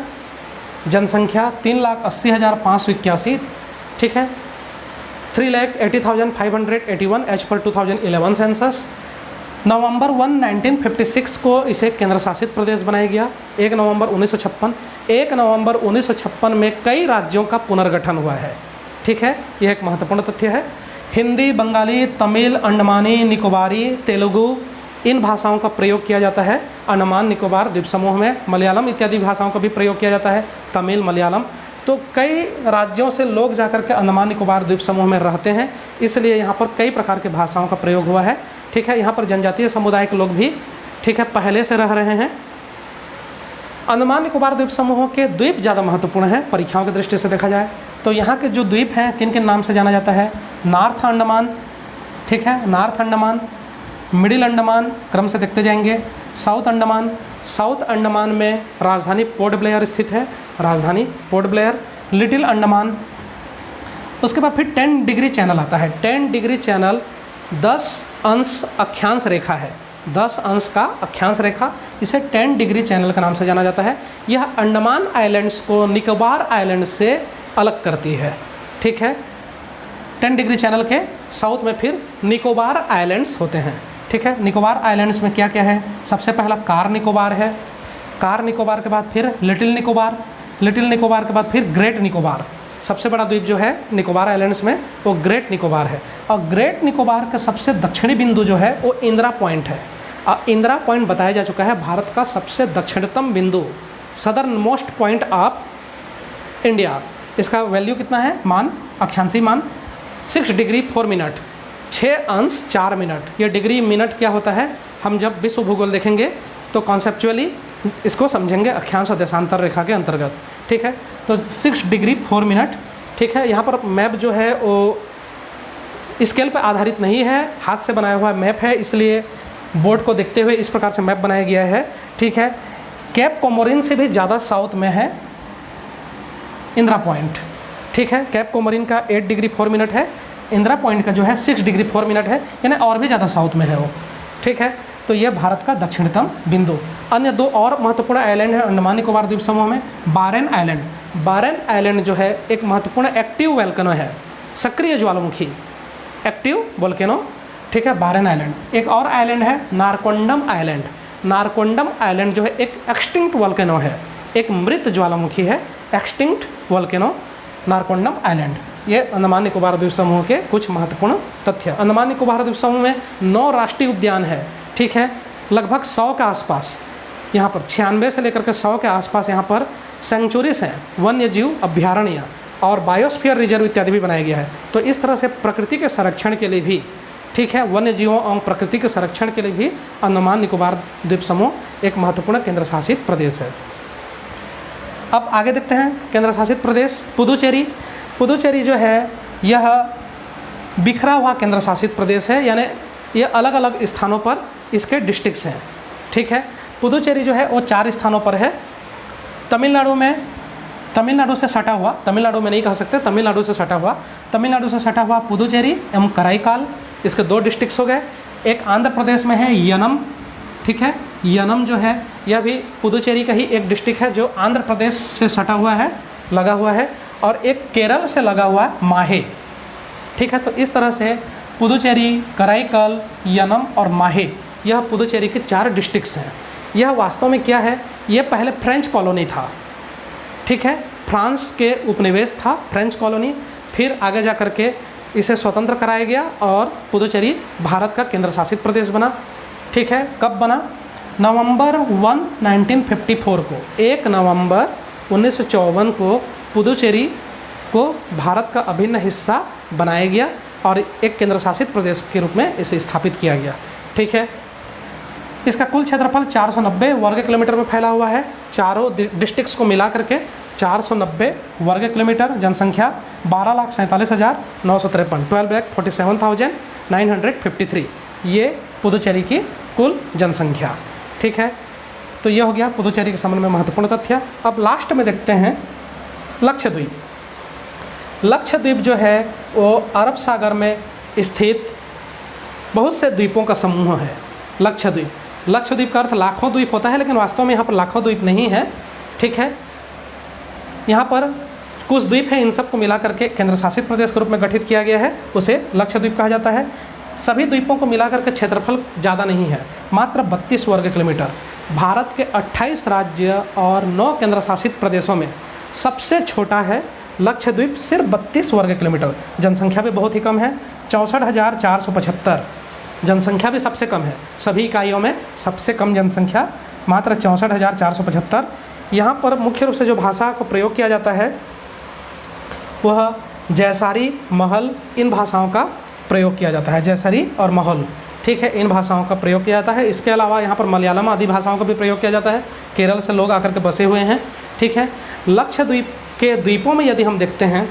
जनसंख्या 3,80,581, ठीक है, 3,80,581 एज पर 2011 सेंसस। नवंबर 1, 1956 को इसे केंद्र शासित प्रदेश बनाया गया। 1 नवंबर 1956 में कई राज्यों का पुनर्गठन हुआ है, ठीक है, यह एक महत्वपूर्ण तथ्य है। हिंदी, बंगाली, तमिल, अंडमानी, निकोबारी, तेलुगु, इन भाषाओं का प्रयोग किया जाता है अंडमान निकोबार द्वीप समूह में। मलयालम इत्यादि भाषाओं का भी प्रयोग किया जाता है, तमिल, मलयालम। तो कई राज्यों से लोग जाकर के अंडमान निकोबार द्वीप समूह में रहते हैं, इसलिए यहाँ पर कई प्रकार की भाषाओं का प्रयोग हुआ है। ठीक है, यहाँ पर जनजातीय समुदाय के लोग भी ठीक है पहले से रह रहे हैं। अंडमान निकोबार द्वीप समूह के द्वीप ज़्यादा महत्वपूर्ण हैं परीक्षाओं की दृष्टि से देखा जाए तो। यहाँ के जो द्वीप हैं किन किन नाम से जाना जाता है? नॉर्थ अंडमान, ठीक है, नॉर्थ अंडमान, मिडिल अंडमान, क्रम से देखते जाएंगे, साउथ अंडमान। साउथ अंडमान में राजधानी पोर्ट ब्लेयर स्थित है, राजधानी पोर्ट ब्लेयर। लिटिल अंडमान, उसके बाद फिर 10 डिग्री चैनल आता है। 10 डिग्री चैनल 10 अंश अक्षांश रेखा है, 10 अंश का अक्षांश रेखा, इसे 10 डिग्री चैनल के नाम से जाना जाता है। यह अंडमान आइलैंड्स को निकोबार आइलैंड से अलग करती है। ठीक है, 10 डिग्री चैनल के साउथ में फिर निकोबार आइलैंड्स होते हैं। ठीक है, निकोबार आइलैंड्स में क्या क्या है? सबसे पहला कार निकोबार है, कार निकोबार के बाद फिर लिटिल निकोबार, लिटिल निकोबार के बाद फिर ग्रेट निकोबार। सबसे बड़ा द्वीप जो है निकोबार आइलैंड्स में वो ग्रेट निकोबार है। और ग्रेट निकोबार का सबसे दक्षिणी बिंदु जो है वो इंदिरा पॉइंट है। और इंदिरा पॉइंट बताया जा चुका है भारत का सबसे दक्षिणतम बिंदु, southern most point of India. इसका वैल्यू कितना है? मान, अक्षांशीय मान 6 डिग्री 4 मिनट, 6 अंश 4 मिनट। ये डिग्री मिनट क्या होता है हम जब विश्व भूगोल देखेंगे तो कॉन्सेप्चुअली इसको समझेंगे अक्षांश और देशांतर रेखा के अंतर्गत। ठीक है, तो 6 डिग्री 4 मिनट। ठीक है, यहाँ पर मैप जो है वो स्केल पर आधारित नहीं है, हाथ से बनाया हुआ मैप है, इसलिए बोर्ड को देखते हुए इस प्रकार से मैप बनाया गया है। ठीक है, कैप कोमोरिन से भी ज़्यादा साउथ में है इंदिरा पॉइंट। ठीक है, कैप कोमोरिन का 8 डिग्री 4 मिनट है, इंदिरा पॉइंट का जो है 6 डिग्री 4 मिनट है, यानी और भी ज़्यादा साउथ में है वो। ठीक है, तो यह भारत का दक्षिणतम बिंदु। अन्य 2 और महत्वपूर्ण आइलैंड है अंडमान निकोबार द्वीप समूह में। बारेन आइलैंड, बारेन आइलैंड जो है एक महत्वपूर्ण एक्टिव वोल्केनो है, सक्रिय ज्वालामुखी, एक्टिव वोल्केनो। ठीक है, बारेन आइलैंड। एक और आइलैंड है नारकोंडम आइलैंड। नारकोंडम आइलैंड जो है एक एक्सटिंक्ट वोल्केनो है, एक मृत ज्वालामुखी है, एक्सटिंक्ट वोल्केनो नारकोंडम आइलैंड। ये अंडमान निकोबार द्वीप समूह के कुछ महत्वपूर्ण तथ्य। अंडमान निकोबार द्वीप समूह में 9 राष्ट्रीय उद्यान है। ठीक है, लगभग 100 के आसपास, यहाँ पर 96 से लेकर के 100 के आसपास यहाँ पर सेंचुरीज हैं, वन्य जीव अभ्यारण्य और बायोस्फीयर रिजर्व इत्यादि भी बनाया गया है। तो इस तरह से प्रकृति के संरक्षण के लिए भी, ठीक है, वन्य जीवों और प्रकृति के संरक्षण के लिए भी अंडमान निकोबार द्वीप समूह एक महत्वपूर्ण केंद्र शासित प्रदेश है। अब आगे देखते हैं केंद्र शासित प्रदेश पुदुचेरी। पुदुचेरी जो है यह बिखरा हुआ केंद्र शासित प्रदेश है, यानी ये अलग अलग स्थानों पर इसके डिस्ट्रिक्ट्स हैं। ठीक है, पुदुचेरी जो है वो 4 स्थानों पर है। तमिलनाडु में, तमिलनाडु से सटा हुआ, तमिलनाडु में नहीं कह सकते, तमिलनाडु से सटा हुआ, तमिलनाडु से सटा हुआ पुदुचेरी एवं कराईकाल, इसके 2 डिस्ट्रिक्ट्स हो गए। एक आंध्र प्रदेश में है यनम। ठीक है, यनम जो है यह भी पुदुचेरी का ही एक डिस्ट्रिक्ट है जो आंध्र प्रदेश से सटा हुआ है, लगा हुआ है। और एक केरल से लगा हुआ है माहे। ठीक है, तो इस तरह से पुदुचेरी, कराईकल, यनम और माहे, यह पुदुचेरी के 4 डिस्ट्रिक्ट्स हैं। यह वास्तव में क्या है, यह पहले फ्रेंच कॉलोनी था। ठीक है, फ्रांस के उपनिवेश था फ्रेंच कॉलोनी, फिर आगे जा कर के इसे स्वतंत्र कराया गया और पुदुचेरी भारत का केंद्र शासित प्रदेश बना। ठीक है, कब बना? नवंबर 1, 1954 को, 1 नवंबर 1954 को पुदुचेरी को भारत का अभिन्न हिस्सा बनाया गया और एक केंद्र शासित प्रदेश के रूप में इसे स्थापित किया गया। ठीक है, इसका कुल क्षेत्रफल 490 वर्ग किलोमीटर में फैला हुआ है। चारों डिस्ट्रिक्ट्स को मिला करके 490 वर्ग किलोमीटर। जनसंख्या 12,47,953, 12,47,953, ये पुदुचेरी की कुल जनसंख्या। ठीक है, तो ये हो गया पुदुचेरी के संबंध में महत्वपूर्ण तथ्य। अब लास्ट में देखते हैं लक्षद्वीप। लक्षद्वीप जो है वो अरब सागर में स्थित बहुत से द्वीपों का समूह है। लक्षद्वीप, लक्षद्वीप का अर्थ लाखों द्वीप होता है, लेकिन वास्तव में यहाँ पर लाखों द्वीप नहीं है। ठीक है, यहाँ पर कुछ द्वीप हैं, इन सबको मिला करके केंद्र शासित प्रदेश के रूप में गठित किया गया है, उसे लक्षद्वीप कहा जाता है। सभी द्वीपों को मिला करके क्षेत्रफल ज़्यादा नहीं है, मात्र 32 वर्ग किलोमीटर। भारत के 28 राज्य और 9 केंद्र शासित प्रदेशों में सबसे छोटा है लक्षद्वीप सिर्फ 32 वर्ग किलोमीटर, जनसंख्या भी बहुत ही कम है, 64,475, जनसंख्या भी सबसे कम है, सभी इकाइयों में सबसे कम जनसंख्या मात्र 64,475। यहाँ पर मुख्य रूप से जो भाषा को प्रयोग किया जाता है वह जयसारी, महल, इन भाषाओं का प्रयोग किया जाता है, जयसारी और महल, ठीक है, इन भाषाओं का प्रयोग किया जाता है। इसके अलावा यहाँ पर मलयालम आदि भाषाओं का भी प्रयोग किया जाता है, केरल से लोग आकर के बसे हुए हैं, ठीक है। लक्षद्वीप के द्वीपों में यदि हम देखते हैं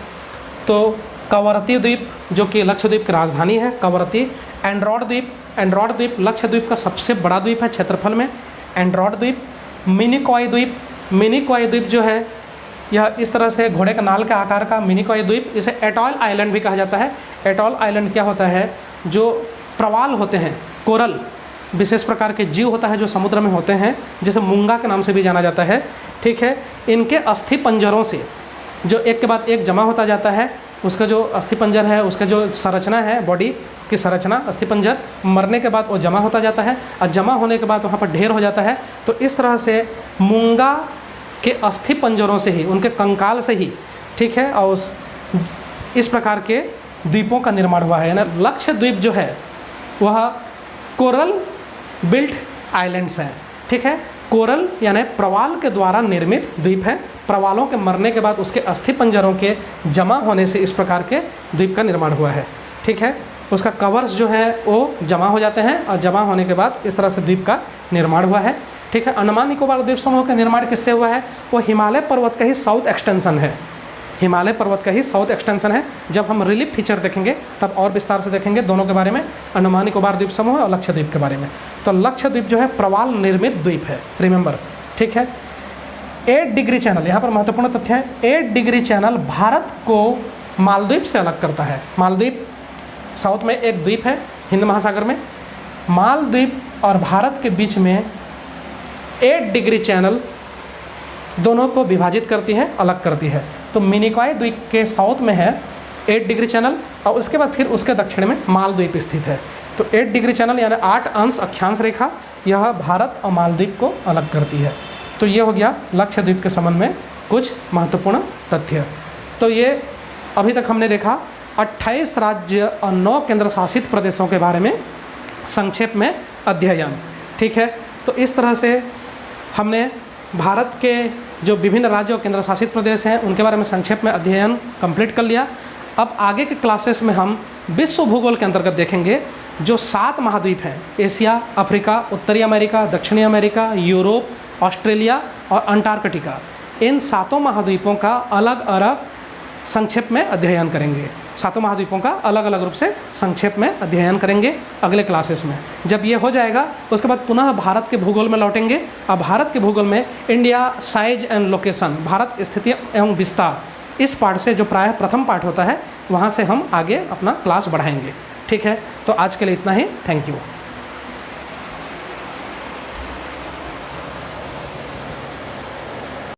तो कवरत्ती द्वीप जो कि लक्षद्वीप की राजधानी है, कवरत्ती, एंड्रोड द्वीप लक्षद्वीप का सबसे बड़ा द्वीप है क्षेत्रफल में, एंड्रोड द्वीप, मिनिकॉय द्वीप जो है यह इस तरह से घोड़े के नाल के आकार का मिनिकॉय द्वीप, इसे एटॉल आइलैंड भी कहा जाता है। एटॉल आइलैंड क्या होता है, जो प्रवाल होते हैं, कोरल विशेष प्रकार के जीव होता है जो समुद्र में होते हैं, जिसे मूंगा के नाम से भी जाना जाता है, ठीक है, इनके अस्थि पंजरों से जो एक के बाद एक जमा होता जाता है, उसका जो अस्थि पंजर है, उसका जो संरचना है, बॉडी की संरचना, अस्थि पंजर मरने के बाद वो जमा होता जाता है और जमा होने के बाद वहाँ पर ढेर हो जाता है। तो इस तरह से मूंगा के अस्थि पंजरों से ही, उनके कंकाल से ही, ठीक है, और इस प्रकार के द्वीपों का निर्माण हुआ है। यानी लक्षद्वीप जो है वह कोरल बिल्ट आइलैंड्स हैं, ठीक है, कोरल यानी प्रवाल के द्वारा निर्मित द्वीप है, प्रवालों के मरने के बाद उसके अस्थि पंजरों के जमा होने से इस प्रकार के द्वीप का निर्माण हुआ है, ठीक है। उसका कवर्स जो है वो जमा हो जाते हैं और जमा होने के बाद इस तरह से द्वीप का निर्माण हुआ है, ठीक है। अंडमान निकोबार द्वीप समूह का निर्माण किससे हुआ है, वो हिमालय पर्वत का ही साउथ एक्सटेंशन है, हिमालय पर्वत का ही साउथ एक्सटेंशन है। जब हम रिलीफ फीचर देखेंगे तब और विस्तार से देखेंगे दोनों के बारे में, अंडमान निकोबार द्वीप समूह और लक्षद्वीप के बारे में। तो लक्षद्वीप जो है प्रवाल निर्मित द्वीप है, रिमेंबर, ठीक है। 8 डिग्री चैनल, यहाँ पर महत्वपूर्ण तथ्य है, 8 डिग्री चैनल भारत को मालदीव से अलग करता है। मालदीव साउथ में एक द्वीप है हिंद महासागर में, मालदीव और भारत के बीच में 8 डिग्री चैनल दोनों को विभाजित करती है, अलग करती है। तो मिनिकॉय द्वीप के साउथ में है 8 डिग्री चैनल और उसके बाद फिर उसके दक्षिण में मालद्वीप स्थित है। तो 8 डिग्री चैनल यानी 8 अंश अक्षांश रेखा, यह भारत और मालदीव को अलग करती है। तो ये हो गया लक्षद्वीप के संबंध में कुछ महत्वपूर्ण तथ्य। तो ये अभी तक हमने देखा 28 राज्य और 9 केंद्र शासित प्रदेशों के बारे में संक्षेप में अध्ययन, ठीक है। तो इस तरह से हमने भारत के जो विभिन्न राज्य और केंद्र शासित प्रदेश हैं उनके बारे में संक्षेप में अध्ययन कंप्लीट कर लिया। अब आगे के क्लासेस में हम विश्व भूगोल के अंतर्गत देखेंगे जो 7 महाद्वीप हैं, एशिया, अफ्रीका, उत्तरी अमेरिका, दक्षिणी अमेरिका, यूरोप, ऑस्ट्रेलिया और अंटार्कटिका, इन 7 महाद्वीपों का अलग अलग संक्षेप में अध्ययन करेंगे। 7 महाद्वीपों का अलग अलग रूप से संक्षेप में अध्ययन करेंगे अगले क्लासेस में। जब ये हो जाएगा उसके बाद पुनः भारत के भूगोल में लौटेंगे। अब भारत के भूगोल में India size and location, Bharat स्थिति एवं विस्तार, इस पार्ट से जो प्रायः प्रथम पार्ट होता है वहाँ से हम आगे अपना क्लास बढ़ाएंगे, ठीक है। तो आज के लिए इतना ही, थैंक यू।